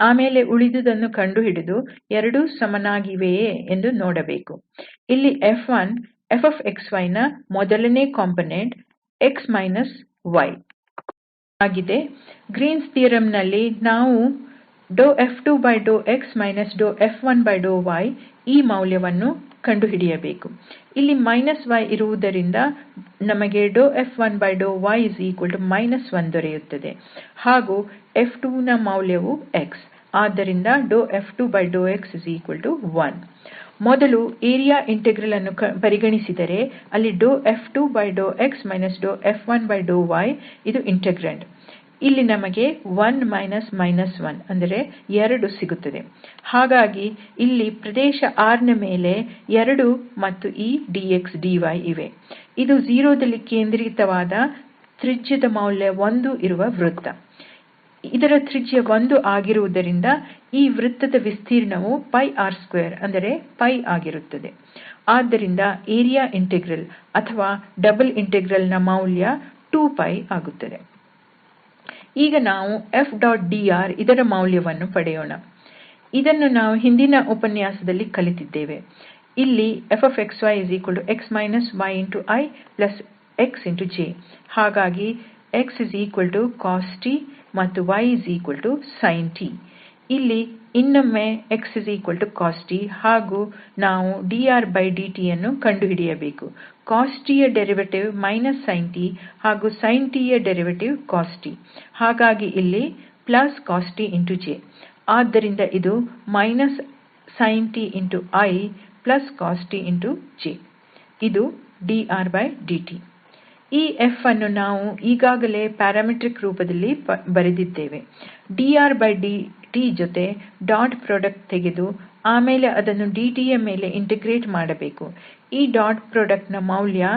[SPEAKER 1] ಆಮೇಲೆ ಉಳಿದುದನ್ನು ಕಂಡುಹಿಡಿದು ಎರಡೂ ಸಮನಾಗಿವೆಯೇ ಎಂದು ನೋಡಬೇಕು. ಇಲ್ಲಿ F1 fxy ನ ಮೊದಲನೇ ಕಾಂಪೊನೆಂಟ್ x y ಆಗಿದೆ. ಗ್ರೀನ್ಸ್ ಥಿಯರಂ ನಲ್ಲಿ ನಾವು F2∂x F1∂y ಈ ಮೌಲ್ಯವನ್ನು ಕಂಡುಹಿಡಿಯಬೇಕು. ಇಲ್ಲಿ y ಇರುವುದರಿಂದ ನಮಗೆ F1∂y 1 ದೊರೆಯುತ್ತದೆ. ಹಾಗೂ F2 ನ ಮೌಲ್ಯವು x. ಆದ್ದರಿಂದ F2∂x 1. ಮೊದಲು ಏರಿಯಾ ಇಂಟೆಗ್ರಲ್ ಅನ್ನು ಪರಿಗಣಿಸಿದರೆ ಅಲ್ಲಿ F2∂x F1∂y ಇದು ಇಂಟೆಗ್ರಾಂಡ್. ಇಲ್ಲಿ ನಮಗೆ 1 1 2 ಸಿಗುತ್ತದೆ. ಹಾಗಾಗಿ ಇಲ್ಲಿ ಪ್ರದೇಶ R ನ ಮೇಲೆ 2 ಮತ್ತು ಈ dx dy ಇವೆ. ಇದು 0 ದಲ್ಲಿ ಕೇಂದ್ರಿತವಾದ ತ್ರಿಜ್ಯದ ಮೌಲ್ಯ 1 ಇರುವ ವೃತ್ತ. ಇದರ ತ್ರಿಜ್ಯ 1 ಆಗಿರುವುದರಿಂದ ಈ ವೃತ್ತದ ವಿಸ್ತೀರ್ಣವು r2 ಅಂದರೆ ಆಗಿರುತ್ತದೆ. ಆದ್ದರಿಂದ ಏರಿಯಾ ಇಂಟೆಗ್ರಲ್ ಅಥವಾ ಡಬಲ್ ಇಂಟೆಗ್ರಲ್ ನ ಮೌಲ್ಯ 2π ಆಗುತ್ತದೆ. ಈಗ ನಾವು F.dr ಇದರ ಮೌಲ್ಯವನ್ನು ಪಡೆಯೋಣ. ಇದನ್ನು ನಾವು ಹಿಂದಿನ ಉಪನ್ಯಾಸದಲ್ಲಿ ಕಲಿತಿದ್ದೇವೆ. ಇಲ್ಲಿ fxyx yixj ಹಾಗಾಗಿ xcos t ಮತ್ತು ysin t. ಇಲ್ಲಿ ಇನ್ನೊಮ್ಮೆ xcos t ಹಾಗೂ ನಾವು drdt ಯನ್ನು ಕಂಡುಹಿಡಿಯಬೇಕು. cos t ಯ ಡರಿವೆಟಿವ್ sin t ಹಾಗೂ sin t ಯ ಡರಿವೆಟಿವ್ cos t. ಹಾಗಾಗಿ ಇಲ್ಲಿ cos t j. ಆದ್ದರಿಂದ ಇದು sin t i cos t j. ಇದು drdt. ಈ f ಅನ್ನು ನಾವು ಈಗಾಗಲೇ ಪ್ಯಾರಾಮೆಟ್ರಿಕ್ ರೂಪದಲ್ಲಿ ಬರೆದಿದ್ದೇವೆ. drdt ಜೊತೆ ಡಾಟ್ ಪ್ರಾಡಕ್ಟ್ ತೆಗೆದು ಆಮೇಲೆ ಅದನ್ನು dt ಯ ಮೇಲೆ ಇಂಟಿಗ್ರೇಟ್ ಮಾಡಬೇಕು. ಈ ಡಾಟ್ ಪ್ರಾಡಕ್ಟ್ ನ ಮೌಲ್ಯ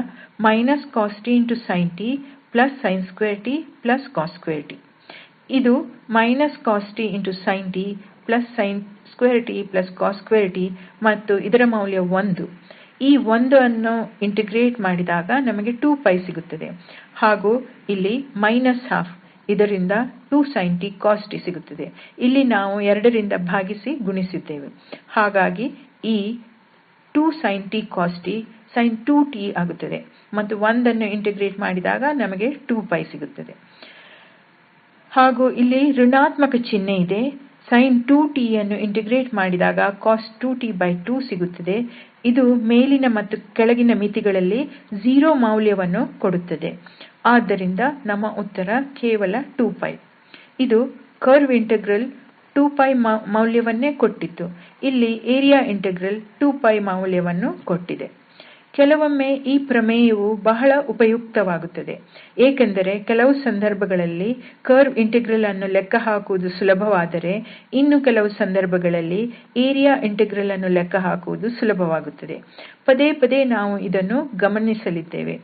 [SPEAKER 1] cos t sin t sin2t cos2t. ಇದು cos t sin t sin2t cos2t ಮತ್ತು ಇದರ ಮೌಲ್ಯ 1. ಈ 1 ಅನ್ನು ಇಂಟಿಗ್ರೇಟ್ ಮಾಡಿದಾಗ ನಮಗೆ 2π ಸಿಗುತ್ತದೆ. ಹಾಗೂ ಇಲ್ಲಿ ½ ಇದರಿಂದ 2 sin t cos t ಸಿಗುತ್ತದೆ. ಇಲ್ಲಿ ನಾವು 2 ರಿಂದ ಭಾಗಿಸಿ ಗುಣಿಸಿದ್ದೇವೆ. ಹಾಗಾಗಿ ಈ 2 sin t cos t sin 2t ಆಗುತ್ತದೆ ಮತ್ತು 1 ಅನ್ನು ಇಂಟಿಗ್ರೇಟ್ ಮಾಡಿದಾಗ ನಮಗೆ 2π ಸಿಗುತ್ತದೆ. ಹಾಗೂ ಇಲ್ಲಿ ಋಣಾತ್ಮಕ ಚಿಹ್ನೆ ಇದೆ. sin 2t ಯನ್ನು ಇಂಟಿಗ್ರೇಟ್ ಮಾಡಿದಾಗ cos 2t2 ಸಿಗುತ್ತದೆ. ಇದು ಮೇಲಿನ ಮತ್ತು ಕೆಳಗಿನ ಮಿತಿಗಳಲ್ಲಿ 0 ಮೌಲ್ಯವನ್ನು ಕೊಡುತ್ತದೆ. ಆದ್ದರಿಂದ ನಮ್ಮ ಉತ್ತರ ಕೇವಲ 2π. ಇದು ಕರ್ವ್ ಇಂಟೆಗ್ರಲ್ 2π ಮೌಲ್ಯವನ್ನೇ ಕೊಟ್ಟಿತ್ತು. ಇಲ್ಲಿ ಏರಿಯಾ ಇಂಟೆಗ್ರಲ್ 2π ಮೌಲ್ಯವನ್ನು ಕೊಟ್ಟಿದೆ. ಕೆಲವೊಮ್ಮೆ ಈ ಪ್ರಮೇಯವು ಬಹಳ ಉಪಯುಕ್ತವಾಗುತ್ತದೆ. ಏಕೆಂದರೆ ಕೆಲವು ಸಂದರ್ಭಗಳಲ್ಲಿ ಕರ್ವ್ ಇಂಟೆಗ್ರಲ್ ಅನ್ನು ಲೆಕ್ಕ ಹಾಕುವುದು ಸುಲಭವಾದರೆ ಇನ್ನು ಕೆಲವು ಸಂದರ್ಭಗಳಲ್ಲಿ ಏರಿಯಾ ಇಂಟೆಗ್ರಲ್ ಅನ್ನು ಲೆಕ್ಕ ಹಾಕುವುದು ಸುಲಭವಾಗುತ್ತದೆ. ಪದೇ ಪದೇ ನಾವು ಇದನ್ನು ಗಮನಿಸಲಿದ್ದೇವೆ.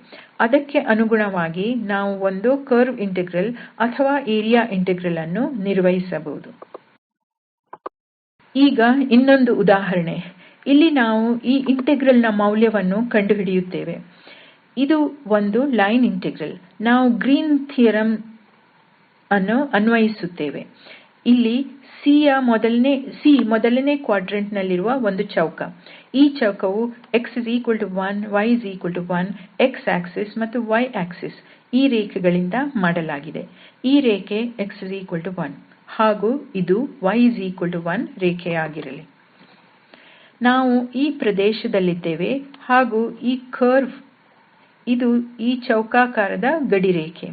[SPEAKER 1] ಅದಕ್ಕೆ ಅನುಗುಣವಾಗಿ ನಾವು ಒಂದು ಕರ್ವ್ ಇಂಟೆಗ್ರಲ್ ಅಥವಾ ಏರಿಯಾ ಇಂಟೆಗ್ರಲ್ ಅನ್ನು ನಿರ್ವಹಿಸಬಹುದು. ಈಗ ಇನ್ನೊಂದು ಉದಾಹರಣೆ. ಇಲ್ಲಿ ನಾವು ಈ ಇಂಟೆಗ್ರಲ್ ನ ಮೌಲ್ಯವನ್ನು ಕಂಡುಹಿಡಿಯುತ್ತೇವೆ. ಇದು ಒಂದು ಲೈನ್ ಇಂಟೆಗ್ರಲ್. ನಾವು ಗ್ರೀನ್ಸ್ ಥಿಯರಂ ಅನ್ನು ಅನ್ವಯಿಸುತ್ತೇವೆ. ಇಲ್ಲಿ C ಮೊದಲನೇ ಕ್ವಾಡ್ರಂಟ್ ನಲ್ಲಿರುವ ಒಂದು ಚೌಕ. ಈ ಚೌಕವು x1 y1 x ಅಕ್ಷರೇಖೆ ಮತ್ತು y ಅಕ್ಷರೇಖೆ ಈ ರೇಖೆಗಳಿಂದ ಮಾಡಲಾಗಿದೆ. ಈ ರೇಖೆ x1 ಹಾಗೂ ಇದು y1 ರೇಖೆಯಾಗಿರಲಿ. ನಾವು ಈ ಪ್ರದೇಶದಲ್ಲಿದ್ದೇವೆ ಹಾಗೂ ಈ ಕರ್ವ್ ಇದು ಈ ಚೌಕಾಕಾರದ ಗಡಿರೇಖೆ.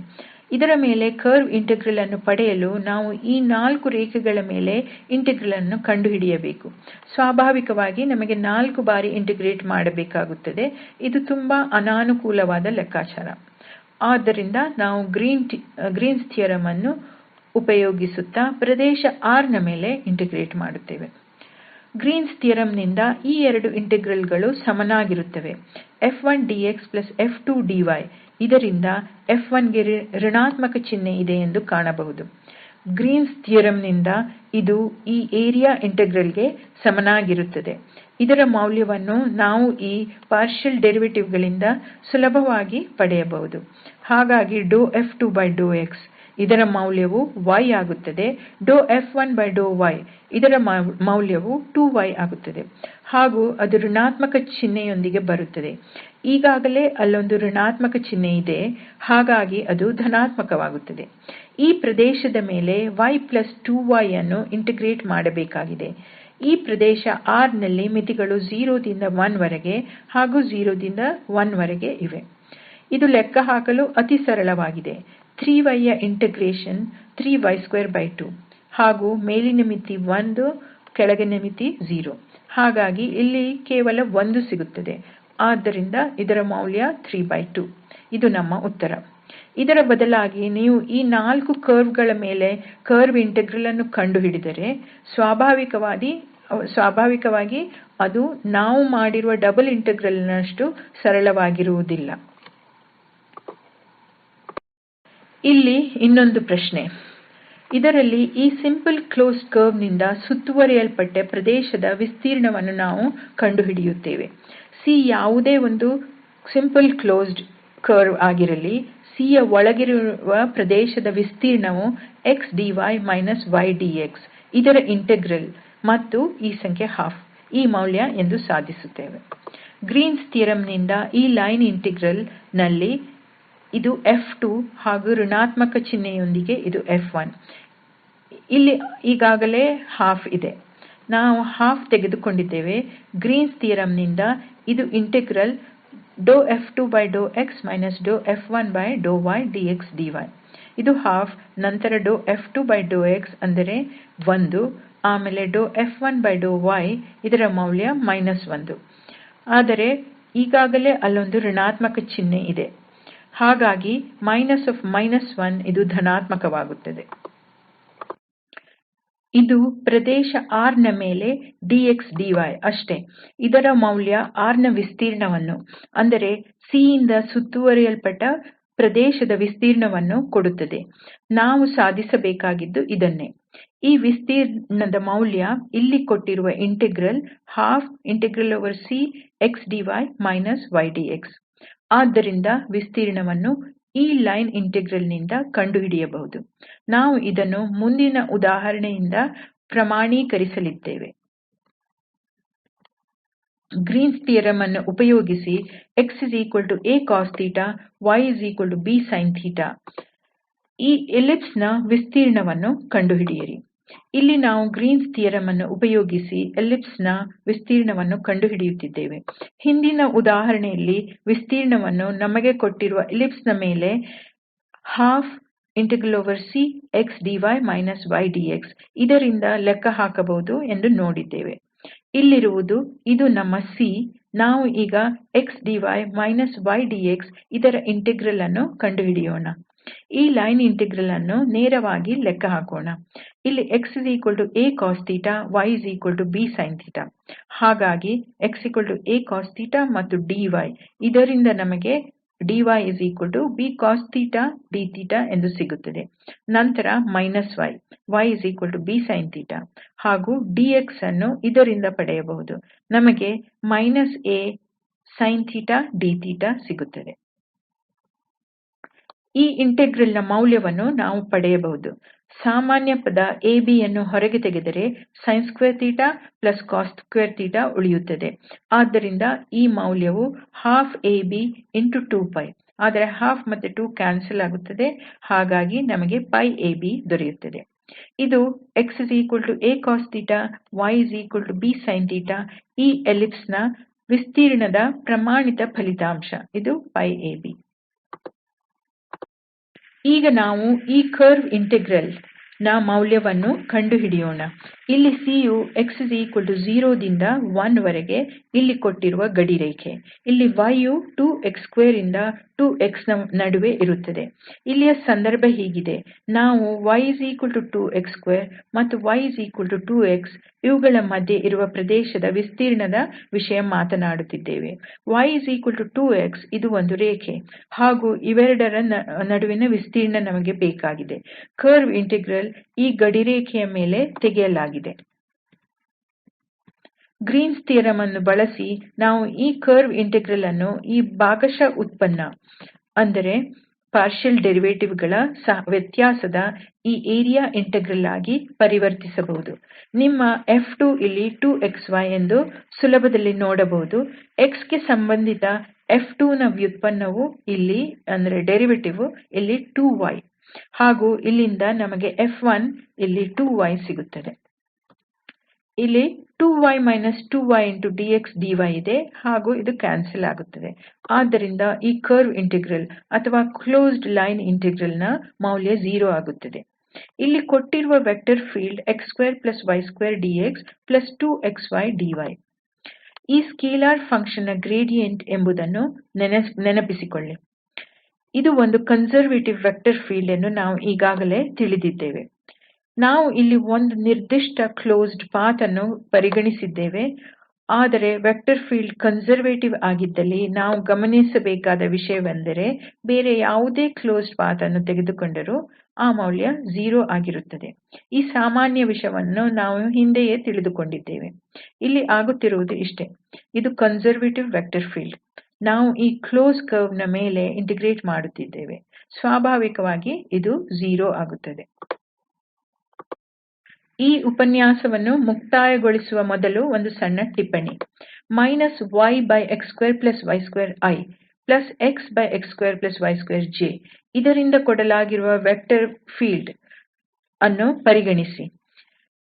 [SPEAKER 1] ಇದರ ಮೇಲೆ ಕರ್ವ್ ಇಂಟೆಗ್ರಲ್ ಅನ್ನು ಪಡೆಯಲು ನಾವು ಈ 4 ರೇಖೆಗಳ ಮೇಲೆ ಇಂಟೆಗ್ರಲ್ ಅನ್ನು ಕಂಡುಹಿಡಿಯಬೇಕು. ಸ್ವಾಭಾವಿಕವಾಗಿ ನಮಗೆ 4 ಬಾರಿ ಇಂಟಿಗ್ರೇಟ್ ಮಾಡಬೇಕಾಗುತ್ತದೆ. ಇದು ತುಂಬಾ ಅನಾನುಕೂಲವಾದ ಲೆಕ್ಕಾಚಾರ. ಆದ್ದರಿಂದ ನಾವು ಗ್ರೀನ್ಸ್ ಥಿಯರಂ ಅನ್ನು ಉಪಯೋಗಿಸುತ್ತಾ ಪ್ರದೇಶ R ನ ಮೇಲೆ ಇಂಟಿಗ್ರೇಟ್ ಮಾಡುತ್ತೇವೆ. ಗ್ರೀನ್ಸ್ ಥಿಯರಂ ನಿಂದ ಈ ಎರಡು ಇಂಟೆಗ್ರಲ್ ಗಳು ಸಮನಾಗಿರುತ್ತವೆ. F1dxF2dy ಇದರಿಂದ F1 ಗೆ ಋಣಾತ್ಮಕ ಚಿಹ್ನೆ ಇದೆ ಎಂದು ಕಾಣಬಹುದು. ಗ್ರೀನ್ಸ್ ಥಿಯರಂ ನಿಂದ ಇದು ಈ ಏರಿಯಾ ಇಂಟೆಗ್ರಲ್ ಗೆ ಸಮನಾಗಿರುತ್ತದೆ. ಇದರ ಮೌಲ್ಯವನ್ನು ನಾವು ಈ ಭಾಗಶಃ ವ್ಯುತ್ಪನ್ನ ಗಳಿಂದ ಸುಲಭವಾಗಿ ಪಡೆಯಬಹುದು. ಹಾಗಾಗಿ F2∂x ಇದರ ಮೌಲ್ಯವು y ಆಗುತ್ತದೆ. F1∂y ಇದರ ಮೌಲ್ಯವು 2y ಆಗುತ್ತದೆ ಹಾಗೂ ಅದು ಋಣಾತ್ಮಕ ಚಿಹ್ನೆಯೊಂದಿಗೆ ಬರುತ್ತದೆ. ಈಗಾಗಲೇ ಅಲ್ಲೊಂದು ಋಣಾತ್ಮಕ ಚಿಹ್ನೆ ಇದೆ ಹಾಗಾಗಿ ಅದು ಧನಾತ್ಮಕವಾಗುತ್ತದೆ. ಈ ಪ್ರದೇಶದ ಮೇಲೆ y2y ಅನ್ನು ಇಂಟಿಗ್ರೇಟ್ ಮಾಡಬೇಕಾಗಿದೆ. ಈ ಪ್ರದೇಶ R ನಲ್ಲಿ ಮಿತಿಗಳು 0 ದಿಂದ 1 ವರೆಗೆ ಹಾಗೂ 0 ದಿಂದ 1 ವರೆಗೆ ಇವೆ. ಇದು ಲೆಕ್ಕಹಾಕಲು ಅತಿ ಸರಳವಾಗಿದೆ. 3y ಯ ಇಂಟಿಗ್ರೇಷನ್ 3y22 ಹಾಗೂ ಮೇಲಿನ ಮಿತಿ 1 ಕೆಳಗಿನ ಮಿತಿ 0 ಹಾಗಾಗಿ ಇಲ್ಲಿ ಕೇವಲ 1 ಸಿಗುತ್ತದೆ. ಆದ್ದರಿಂದ ಇದರ ಮೌಲ್ಯ 32. ಇದು ನಮ್ಮ ಉತ್ತರ. ಇದರ ಬದಲಾಗಿ ನೀವು ಈ 4 ಕರ್ವ್ ಗಳ ಮೇಲೆ ಕರ್ವ್ ಇಂಟೆಗ್ರಲ್ ಅನ್ನು ಕಂಡುಹಿಡಿದರೆ ಸ್ವಾಭಾವಿಕವಾಗಿ ಅದು ನಾವು ಮಾಡಿರುವ ಡಬಲ್ ಇಂಟೆಗ್ರಲ್ ನಷ್ಟು ಸರಳವಾಗಿರುವುದಿಲ್ಲ. ಇಲ್ಲಿ ಇನ್ನೊಂದು ಪ್ರಶ್ನೆ. ಇದರಲ್ಲಿ ಈ ಸಿಂಪಲ್ ಕ್ಲೋಸ್ಡ್ ಕರ್ವ್ ನಿಂದ ಸುತ್ತುವರಿಯಲ್ಪಟ್ಟ ಪ್ರದೇಶದ ವಿಸ್ತೀರ್ಣವನ್ನು ನಾವು ಕಂಡುಹಿಡಿಯುತ್ತೇವೆ. C ಯಾವುದೇ ಒಂದು ಸಿಂಪಲ್ ಕ್ಲೋಸ್ಡ್ ಕರ್ವ್ ಆಗಿರಲಿ, C ಯ ಒಳಗಿರುವ ಪ್ರದೇಶದ ವಿಸ್ತೀರ್ಣವು xdy y dx ಇದರ ಇಂಟೆಗ್ರಲ್ ಮತ್ತು ಈ ಸಂಖ್ಯೆ 12 ಈ ಮೌಲ್ಯ ಎಂದು ಸಾಧಿಸುತ್ತೇವೆ. ಗ್ರೀನ್ಸ್ ಥಿಯರಂ ನಿಂದ ಈ ಲೈನ್ ಇಂಟೆಗ್ರಲ್ ನಲ್ಲಿ ಇದು F2 ಹಾಗೂ ಋಣಾತ್ಮಕ ಚಿಹ್ನೆಯೊಂದಿಗೆ ಇದು F1. ಇಲ್ಲಿ ಈಗಾಗಲೇ 12 ಇದೆ. ನಾವು 12 ತೆಗೆದುಕೊಂಡಿದ್ದೇವೆ. ಗ್ರೀನ್ಸ್ ಥಿಯರಂ ನಿಂದ ಇದು integral F2∂x F1∂y dx dy ಇದು 12 ನಂತರ F2∂x ಅಂದರೆ 1 ಆಮೇಲೆ F1∂y ಇದರ ಮೌಲ್ಯ -1. ಆದರೆ ಈಗಾಗಲೇ ಅಲ್ಲೊಂದು ಋಣಾತ್ಮಕ ಚಿಹ್ನೆ ಇದೆ ಹಾಗಾಗಿ -1 ಇದು ಧನಾತ್ಮಕವಾಗುತ್ತದೆ. ಇದು ಪ್ರದೇಶ R ನ ಮೇಲೆ dx dy ಅಷ್ಟೇ. ಇದರ ಮೌಲ್ಯ R ನ ವಿಸ್ತೀರ್ಣವನ್ನು ಅಂದರೆ C ಯಿಂದ ಸುತ್ತುವರಿಯಲ್ಪಟ್ಟ ಪ್ರದೇಶದ ವಿಸ್ತೀರ್ಣವನ್ನು ಕೊಡುತ್ತದೆ. ನಾವು ಸಾಧಿಸಬೇಕಾಗಿದ್ದು ಇದನ್ನೇ. ಈ ವಿಸ್ತೀರ್ಣದ ಮೌಲ್ಯ ಇಲ್ಲಿ ಕೊಟ್ಟಿರುವ ಇಂಟೆಗ್ರಲ್ 12Cxdy y dx. ಆದ್ದರಿಂದ ವಿಸ್ತೀರ್ಣವನ್ನು ಈ ಲೈನ್ ಇಂಟೆಗ್ರಲ್ ನಿಂದ ಕಂಡುಹಿಡಿಯಬಹುದು. ನಾವು ಇದನ್ನು ಮುಂದಿನ ಉದಾಹರಣೆಯಿಂದ ಪ್ರಮಾಣೀಕರಿಸಲಿದ್ದೇವೆ. ಗ್ರೀನ್ಸ್ ಥಿಯರಂ ಅನ್ನು ಉಪಯೋಗಿಸಿ xa cos ybsin ಈ ಎಲ್ಲಿಪ್ಸ್ ನ ವಿಸ್ತೀರ್ಣವನ್ನು ಕಂಡುಹಿಡಿಯಿರಿ. ಇಲ್ಲಿ ನಾವು ಗ್ರೀನ್ಸ್ ಥಿಯರಂ ಅನ್ನು ಉಪಯೋಗಿಸಿ ಎಲ್ಲಿಪ್ಸ್ ನ ವಿಸ್ತೀರ್ಣವನ್ನು ಕಂಡುಹಿಡಿಯುತ್ತಿದ್ದೇವೆ. ಹಿಂದಿನ ಉದಾಹರಣೆಯಲ್ಲಿ ವಿಸ್ತೀರ್ಣವನ್ನು ನಮಗೆ ಕೊಟ್ಟಿರುವ ಎಲ್ಲಿಪ್ಸ್ ನ ಮೇಲೆ 12Cxdy y dx ಇದರಿಂದ ಲೆಕ್ಕ ಹಾಕಬಹುದು ಎಂದು ನೋಡಿದ್ದೇವೆ. ಇಲ್ಲಿರುವುದು ಇದು ನಮ್ಮ C. ನಾವು ಈಗ xdy y dx ಇದರ ಇಂಟೆಗ್ರಲ್ ಅನ್ನು ಕಂಡುಹಿಡಿಯೋಣ. ಈ ಲೈನ್ ಇಂಟೆಗ್ರಲ್ ಅನ್ನು ನೇರವಾಗಿ ಲೆಕ್ಕ ಹಾಕೋಣ. ಇಲ್ಲಿ xa cos ybsin ಹಾಗಾಗಿ xa cos ಮತ್ತು dy ಇದರಿಂದ ನಮಗೆ dybcos d ಎಂದು ಸಿಗುತ್ತದೆ. ನಂತರ y bsin ಹಾಗೂ dx ಅನ್ನು ಇದರಿಂದ ಪಡೆಯಬಹುದು. ನಮಗೆ a sin d ಸಿಗುತ್ತದೆ. ಈ ಇಂಟೆಗ್ರಲ್ ನ ಮೌಲ್ಯವನ್ನು ನಾವು ಪಡೆಯಬಹುದು. ಸಾಮಾನ್ಯ ಪದ ab ಯನ್ನು ಹೊರಗೆ ತೆಗೆದರೆ sin2 cos2 ಉಳಿಯುತ್ತದೆ. ಆದ್ದರಿಂದ ಈ ಮೌಲ್ಯವು 12ab 2π. ಆದರೆ 12 ಮತ್ತು 2 ಕ್ಯಾನ್ಸಲ್ ಆಗುತ್ತದೆ, ಹಾಗಾಗಿ ನಮಗೆ ab ದೊರೆಯುತ್ತದೆ. ಇದು xacos ybsin ಈ ಎಲ್ಲಿಪ್ಸ್ ನ ವಿಸ್ತೀರ್ಣದ ಪ್ರಮಾಣಿತ ಫಲಿತಾಂಶ. ಇದು ab. ಈಗ ನಾವು ಈ ಕರ್ವ್ ಇಂಟೆಗ್ರಲ್ ನ ಮೌಲ್ಯವನ್ನು ಕಂಡುಹಿಡಿಯೋಣ. ಇಲ್ಲಿ c ಯು x0 ದಿಂದ 1 ವರೆಗೆ ಇಲ್ಲಿ ಕೊಟ್ಟಿರುವ ಗಡಿರೇಖೆ. ಇಲ್ಲಿ y ಯು 2x2 ರಿಂದ 2x ನ ನಡುವೆ ಇರುತ್ತದೆ. ಇಲ್ಲಿಯ ಸಂದರ್ಭ ಹೀಗಿದೆ. ನಾವು y2x2 ಮತ್ತು y2x ಇವುಗಳ ಮಧ್ಯೆ ಇರುವ ಪ್ರದೇಶದ ವಿಸ್ತೀರ್ಣದ ವಿಷಯ ಮಾತನಾಡುತ್ತಿದ್ದೇವೆ. y2x ಇದು ಒಂದು ರೇಖೆ ಹಾಗೂ ಇವೆರಡರ ನಡುವಿನ ವಿಸ್ತೀರ್ಣ ನಮಗೆ ಬೇಕಾಗಿದೆ. ಕರ್ವ್ ಇಂಟೆಗ್ರಲ್ ಈ ಗಡಿರೇಖೆಯ ಮೇಲೆ ತೆಗೆಯಲಾಗಿದೆ. ಗ್ರೀನ್ಸ್ ಥಿಯರಂ ಅನ್ನು ಬಳಸಿ ನಾವು ಈ ಕರ್ವ್ ಇಂಟೆಗ್ರಲ್ ಅನ್ನು ಈ ಭಾಗಶಃ ಉತ್ಪನ್ನ ಅಂದರೆ ಭಾಗಶಃ ವ್ಯುತ್ಪನ್ನ ಗಳ ವ್ಯತ್ಯಾಸದ ಈ ಏರಿಯಾ ಇಂಟೆಗ್ರಲ್ ಆಗಿ ಪರಿವರ್ತಿಸಬಹುದು. ನಿಮ್ಮ F2 ಇಲ್ಲಿ 2xy ಎಂದು ಸುಲಭದಲ್ಲಿ ನೋಡಬಹುದು. x ಗೆ ಸಂಬಂಧಿತ F2 ನ ವ್ಯುತ್ಪನ್ನವು ಇಲ್ಲಿ 2y ಹಾಗೂ ಇಲ್ಲಿಂದ ನಮಗೆ F1 ಇಲ್ಲಿ 2y ಸಿಗುತ್ತದೆ. ಇಲ್ಲಿ 2y 2y dx dy ಇದೆ ಹಾಗೂ ಇದು ಕ್ಯಾನ್ಸಲ್ ಆಗುತ್ತದೆ. ಆದ್ದರಿಂದ ಈ ಕರ್ವ್ ಇಂಟೆಗ್ರಲ್ ಅಥವಾ ಕ್ಲೋಸ್ಡ್ ಲೈನ್ ಇಂಟೆಗ್ರಲ್ ನ ಮೌಲ್ಯ 0 ಆಗುತ್ತದೆ. ಇಲ್ಲಿ ಕೊಟ್ಟಿರುವ vector field x2y2dx 2xy dy. ಈ ಸ್ಕೇಲಾರ್ ಫಂಕ್ಷನ್ ನ ಗ್ರೇಡಿಯಂಟ್ ಎಂಬುದನ್ನು ನೆನಪಿಸಿಕೊಳ್ಳಿ. ಇದು ಒಂದು ಕನ್ಸರ್ವೇಟಿವ್ ವೆಕ್ಟರ್ ಫೀಲ್ಡ್ ಎಂದು ನಾವು ಈಗಾಗಲೇ ತಿಳಿದಿದ್ದೇವೆ. ನಾವು ಇಲ್ಲಿ ಒಂದು ನಿರ್ದಿಷ್ಟ ಕ್ಲೋಸ್ಡ್ ಪಾತ್ ಅನ್ನು ಪರಿಗಣಿಸಿದ್ದೇವೆ. ಆದರೆ ವೆಕ್ಟರ್ ಫೀಲ್ಡ್ ಕನ್ಸರ್ವೇಟಿವ್ ಆಗಿದ್ದಲ್ಲಿ ನಾವು ಗಮನಿಸಬೇಕಾದ ವಿಷಯವೆಂದರೆ ಬೇರೆ ಯಾವುದೇ ಕ್ಲೋಸ್ಡ್ ಪಾತ್ ಅನ್ನು ತೆಗೆದುಕೊಂಡರೂ ಆ ಮೌಲ್ಯ 0 ಆಗಿರುತ್ತದೆ. ಈ ಸಾಮಾನ್ಯ ವಿಷಯವನ್ನು ನಾವು ಹಿಂದೆಯೇ ತಿಳಿದುಕೊಂಡಿದ್ದೇವೆ. ಇಲ್ಲಿ ಆಗುತ್ತಿರುವುದು ಇಷ್ಟೇ. ಇದು ಕನ್ಸರ್ವೇಟಿವ್ ವೆಕ್ಟರ್ ಫೀಲ್ಡ್. ನಾವು ಈ ಕ್ಲೋಸ್ ಕರ್ವ್ ನ ಮೇಲೆ ಇಂಟಿಗ್ರೇಟ್ ಮಾಡುತ್ತಿದ್ದೇವೆ. ಸ್ವಾಭಾವಿಕವಾಗಿ ಇದು 0 ಆಗುತ್ತದೆ. ಈ ಉಪನ್ಯಾಸವನ್ನು ಮುಕ್ತಾಯಗೊಳಿಸುವ ಮೊದಲು ಒಂದು ಸಣ್ಣ ಟಿಪ್ಪಣಿ. yx2y2i xx2y2j ಇದರಿಂದ ಕೊಡಲಾಗಿರುವ ವೆಕ್ಟರ್ ಫೀಲ್ಡ್ ಅನ್ನು ಪರಿಗಣಿಸಿ.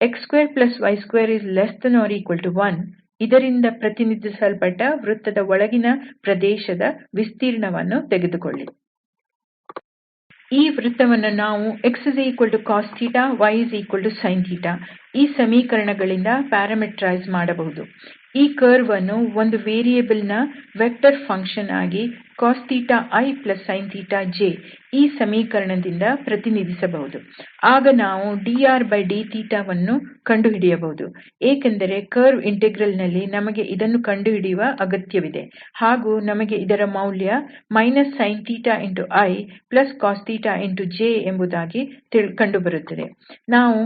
[SPEAKER 1] x2y2≤1 ಇದರಿಂದ ಪ್ರತಿನಿಧಿಸಲ್ಪಟ್ಟ ವೃತ್ತದ ಒಳಗಿನ ಪ್ರದೇಶದ ವಿಸ್ತೀರ್ಣವನ್ನು ತೆಗೆದುಕೊಳ್ಳಿ. ಈ ವೃತ್ತವನ್ನು ನಾವು xcos ysin ಈ ಸಮೀಕರಣಗಳಿಂದ ಪ್ಯಾರಾಮೆಟ್ರೈಸ್ ಮಾಡಬಹುದು. ಈ ಕರ್ವ್ ಅನ್ನು ಒಂದು ವೇರಿಯೇಬಲ್ ನ ವೆಕ್ಟರ್ ಫಂಕ್ಷನ್ ಆಗಿ cos isin j ಈ ಸಮೀಕರಣದಿಂದ ಪ್ರತಿನಿಧಿಸಬಹುದು. ಆಗ ನಾವು drdθ ವನ್ನು ಕಂಡುಹಿಡಿಯಬಹುದು. ಏಕೆಂದರೆ ಕರ್ವ್ ಇಂಟೆಗ್ರಲ್ ನಲ್ಲಿ ನಮಗೆ ಇದನ್ನು ಕಂಡುಹಿಡಿಯುವ ಅಗತ್ಯವಿದೆ ಹಾಗೂ ನಮಗೆ ಇದರ ಮೌಲ್ಯ sin i cos j ಎಂಬುದಾಗಿ ಕಂಡುಬರುತ್ತದೆ. ನಾವು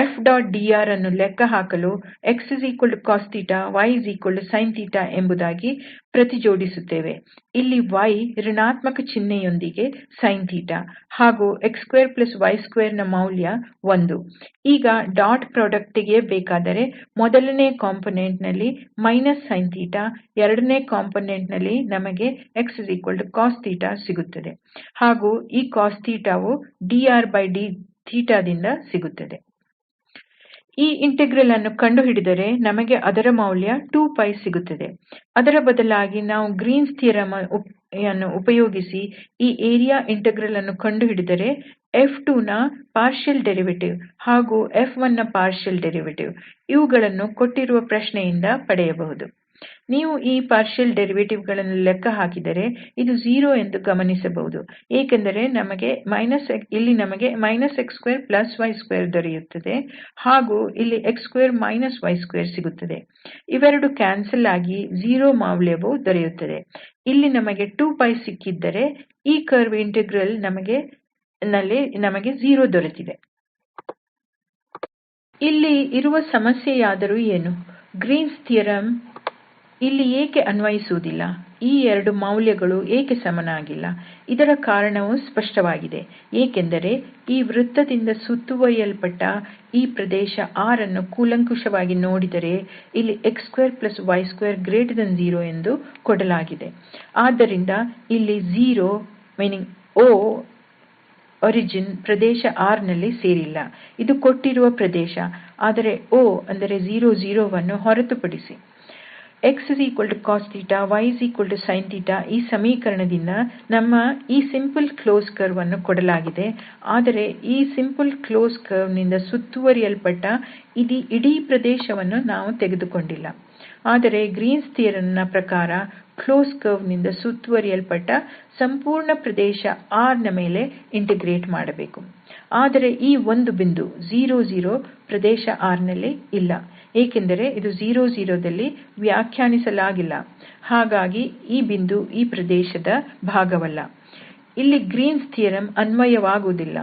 [SPEAKER 1] F⋅dr ಅನ್ನು ಲೆಕ್ಕ ಹಾಕಲು xcos ysin ಎಂಬುದಾಗಿ ಪ್ರತಿಜೋಡಿಸುತ್ತೇವೆ. ಇಲ್ಲಿ y ಋಣಾತ್ಮಕ ಚಿಹ್ನೆಯೊಂದಿಗೆ sin ಹಾಗೂ x2y2 ನ ಮೌಲ್ಯ 1. ಈಗ ಡಾಟ್ ಪ್ರಾಡಕ್ಟ್ ತೆಗೆಯಬೇಕಾದರೆ ಮೊದಲನೇ ಕಾಂಪೊನೆಂಟ್ ನಲ್ಲಿ sin ಎರಡನೇ ಕಾಂಪೊನೆಂಟ್ ನಲ್ಲಿ ನಮಗೆ xcos ಸಿಗುತ್ತದೆ ಹಾಗೂ ಈ cos ವು drdθ ದಿಂದ ಸಿಗುತ್ತದೆ. ಈ ಇಂಟೆಗ್ರಲ್ ಅನ್ನು ಕಂಡುಹಿಡಿದರೆ ನಮಗೆ ಅದರ ಮೌಲ್ಯ 2π ಸಿಗುತ್ತದೆ. ಅದರ ಬದಲಾಗಿ ನಾವು ಗ್ರೀನ್ಸ್ ಥಿಯರಂ ಅನ್ನು ಉಪಯೋಗಿಸಿ ಈ ಏರಿಯಾ ಇಂಟೆಗ್ರಲ್ ಅನ್ನು ಕಂಡುಹಿಡಿದರೆ F2 ನ ಭಾಗಶಃ ವ್ಯುತ್ಪನ್ನ ಹಾಗೂ F1 ನ ಭಾಗಶಃ ವ್ಯುತ್ಪನ್ನ ಇವುಗಳನ್ನು ಕೊಟ್ಟಿರುವ ಪ್ರಶ್ನೆಯಿಂದ ಪಡೆಯಬಹುದು. ನೀವು ಈ ಭಾಗಶಃ ವ್ಯುತ್ಪನ್ನ ಗಳನ್ನು ಲೆಕ್ಕ ಹಾಕಿದರೆ ಇದು 0 ಎಂದು ಗಮನಿಸಬಹುದು. ಏಕೆಂದರೆ ಇಲ್ಲಿ ನಮಗೆ x2y2 ದೊರೆಯುತ್ತದೆ ಹಾಗೂ ಇಲ್ಲಿ x2 y2 ಸಿಗುತ್ತದೆ. ಇವೆರಡು ಕ್ಯಾನ್ಸಲ್ ಆಗಿ 0 ಮೌಲ್ಯವು ದೊರೆಯುತ್ತದೆ. ಇಲ್ಲಿ ನಮಗೆ 2π ಸಿಕ್ಕಿದ್ದರೆ ಈ ಕರ್ವ್ ಇಂಟೆಗ್ರಲ್ ನಲ್ಲಿ ನಮಗೆ 0 ದೊರೆತಿದೆ. ಇಲ್ಲಿ ಇರುವ ಸಮಸ್ಯೆಯಾದರೂ ಏನು? ಗ್ರೀನ್ಸ್ ಥಿಯರಂ ಇಲ್ಲಿ ಏಕೆ ಅನ್ವಯಿಸುವುದಿಲ್ಲ? ಈ ಎರಡು ಮೌಲ್ಯಗಳು ಏಕೆ ಸಮನಾಗಿಲ್ಲ? ಇದರ ಕಾರಣವು ಸ್ಪಷ್ಟವಾಗಿದೆ. ಏಕೆಂದರೆ ಈ ವೃತ್ತದಿಂದ ಸುತ್ತುವರಿಯಲ್ಪಟ್ಟ ಈ ಪ್ರದೇಶ R ಅನ್ನು ಕೂಲಂಕುಷವಾಗಿ ನೋಡಿದರೆ ಇಲ್ಲಿ x2y20 ಎಂದು ಕೊಡಲಾಗಿದೆ. ಆದ್ದರಿಂದ ಇಲ್ಲಿ 0 ಪ್ರದೇಶ R ನಲ್ಲಿ ಸೇರಿಲ್ಲ. ಇದು ಕೊಟ್ಟಿರುವ ಪ್ರದೇಶ. ಆದರೆ ಅಂದರೆ 0 ವನ್ನು ಹೊರತುಪಡಿಸಿ. xcos ysin ಈ ಸಮೀಕರಣದಿಂದ ಈ ಸಿಂಪಲ್ ಕ್ಲೋಸ್ಡ್ ಕರ್ವ್ ಅನ್ನು ಕೊಡಲಾಗಿದೆ. ಆದರೆ ಈ ಸಿಂಪಲ್ ಕ್ಲೋಸ್ಡ್ ಕರ್ವ್ ನಿಂದ ಸುತ್ತುವರಿಯಲ್ಪಟ್ಟ ಇಡೀ ಪ್ರದೇಶವನ್ನು ನಾವು ತೆಗೆದುಕೊಂಡಿಲ್ಲ. ಆದರೆ ಗ್ರೀನ್ಸ್ ಥಿಯರಂ ನ ಪ್ರಕಾರ ಕ್ಲೋಸ್ಡ್ ಕರ್ವ್ ನಿಂದ ಸುತ್ತುವರಿಯಲ್ಪಟ್ಟ ಸಂಪೂರ್ಣ ಪ್ರದೇಶ R ನ ಮೇಲೆ ಇಂಟಿಗ್ರೇಟ್ ಮಾಡಬೇಕು. ಆದರೆ ಈ ಒಂದು ಬಿಂದು 0 ಪ್ರದೇಶ R ನಲ್ಲಿ ಇಲ್ಲ. ಏಕೆಂದರೆ ಇದು 0 ದಲ್ಲಿ ವ್ಯಾಖ್ಯಾನಿಸಲಾಗಿಲ್ಲ. ಹಾಗಾಗಿ ಈ ಬಿಂದು ಈ ಪ್ರದೇಶದ ಭಾಗವಲ್ಲ. ಇಲ್ಲಿ ಗ್ರೀನ್ಸ್ ಥಿಯರಂ ಅನ್ವಯವಾಗುವುದಿಲ್ಲ.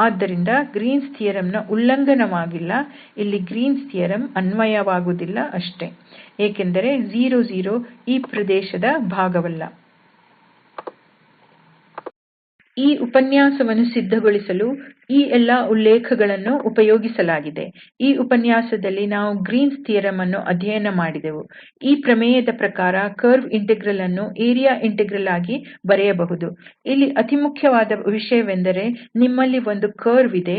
[SPEAKER 1] ಆದ್ದರಿಂದ ಗ್ರೀನ್ಸ್ ಥಿಯರಂ ನ ಉಲ್ಲಂಘನವಾಗಿಲ್ಲ. ಇಲ್ಲಿ ಗ್ರೀನ್ಸ್ ಥಿಯರಂ ಅನ್ವಯವಾಗುವುದಿಲ್ಲ ಅಷ್ಟೇ. ಏಕೆಂದರೆ 0 ಈ ಪ್ರದೇಶದ ಭಾಗವಲ್ಲ. ಈ ಉಪನ್ಯಾಸವನ್ನು ಸಿದ್ಧಗೊಳಿಸಲು ಈ ಎಲ್ಲಾ ಉಲ್ಲೇಖಗಳನ್ನು ಉಪಯೋಗಿಸಲಾಗಿದೆ. ಈ ಉಪನ್ಯಾಸದಲ್ಲಿ ನಾವು ಗ್ರೀನ್ಸ್ ಥಿಯರಂ ಅನ್ನು ಅಧ್ಯಯನ ಮಾಡಿದೆವು. ಈ ಪ್ರಮೇಯದ ಪ್ರಕಾರ ಕರ್ವ್ ಇಂಟೆಗ್ರಲ್ ಅನ್ನು ಏರಿಯಾ ಇಂಟೆಗ್ರಲ್ ಆಗಿ ಬರೆಯಬಹುದು. ಇಲ್ಲಿ ಅತಿ ಮುಖ್ಯವಾದ ವಿಷಯವೆಂದರೆ ನಿಮ್ಮಲ್ಲಿ ಒಂದು ಕರ್ವ್ ಇದೆ.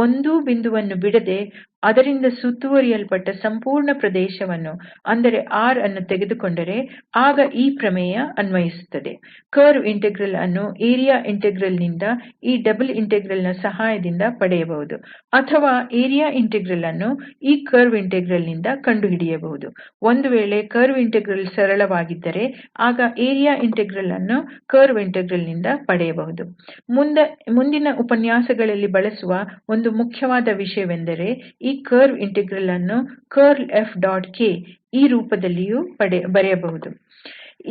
[SPEAKER 1] ಒಂದೂ ಬಿಂದುವನ್ನು ಬಿಡದೆ ಅದರಿಂದ ಸುತ್ತುವರಿಯಲ್ಪಟ್ಟ ಸಂಪೂರ್ಣ ಪ್ರದೇಶವನ್ನು ಅಂದರೆ R ಅನ್ನು ತೆಗೆದುಕೊಂಡರೆ ಆಗ ಈ ಪ್ರಮೇಯ ಅನ್ವಯಿಸುತ್ತದೆ. ಕರ್ವ್ ಇಂಟೆಗ್ರಲ್ ಅನ್ನು ಏರಿಯಾ ಇಂಟೆಗ್ರಲ್ ನಿಂದ ಈ ಡಬಲ್ ಇಂಟೆಗ್ರಲ್ ನ ಸಹಾಯದಿಂದ ಪಡೆಯಬಹುದು. ಅಥವಾ ಏರಿಯಾ ಇಂಟೆಗ್ರಲ್ ಅನ್ನು ಈ ಕರ್ವ್ ಇಂಟೆಗ್ರಲ್ ನಿಂದ ಕಂಡುಹಿಡಿಯಬಹುದು. ಒಂದು ವೇಳೆ ಕರ್ವ್ ಇಂಟೆಗ್ರಲ್ ಸರಳವಾಗಿದ್ದರೆ ಆಗ ಏರಿಯಾ ಇಂಟೆಗ್ರಲ್ ಅನ್ನು ಕರ್ವ್ ಇಂಟೆಗ್ರಲ್ ನಿಂದ ಪಡೆಯಬಹುದು. ಮುಂದಿನ ಉಪನ್ಯಾಸಗಳಲ್ಲಿ ಬಳಸುವ ಒಂದು ಮುಖ್ಯವಾದ ವಿಷಯವೆಂದರೆ ಈ ಕರ್ವ್ ಇಂಟೆಗ್ರಲ್ ಅನ್ನು ಕರ್ಲ್ F⋅k ಈ ರೂಪದಲ್ಲಿಯೂ ಬರೆಯಬಹುದು.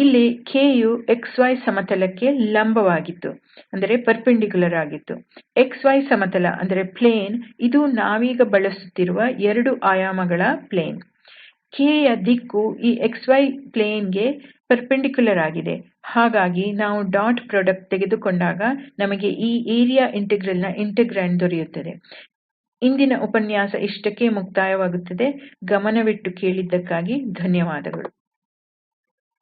[SPEAKER 1] ಇಲ್ಲಿ k ಯು xy ಸಮತಲಕ್ಕೆ ಲಂಬವಾಗಿತ್ತು. xy ಸಮತಲ ಅಂದರೆ ಪ್ಲೇನ್ ಇದು ನಾವೀಗ ಬಳಸುತ್ತಿರುವ 2 ಆಯಾಮಗಳ ಪ್ಲೇನ್. k ಯ ದಿಕ್ಕು ಈ xy ಪ್ಲೇನ್ ಗೆ ಪರ್ಪೆಂಡಿಕ್ಯುಲರ್ ಆಗಿದೆ. ಹಾಗಾಗಿ ನಾವು ಡಾಟ್ ಪ್ರಾಡಕ್ಟ್ ತೆಗೆದುಕೊಂಡಾಗ ನಮಗೆ ಈ ಏರಿಯಾ ಇಂಟೆಗ್ರಲ್ ನ ಇಂಟೆಗ್ರಾಂಡ್ ದೊರೆಯುತ್ತದೆ. ಇಂದಿನ ಉಪನ್ಯಾಸ ಇಷ್ಟಕ್ಕೆ ಮುಕ್ತಾಯವಾಗುತ್ತದೆ. ಗಮನವಿಟ್ಟು ಕೇಳಿದ್ದಕ್ಕಾಗಿ ಧನ್ಯವಾದಗಳು.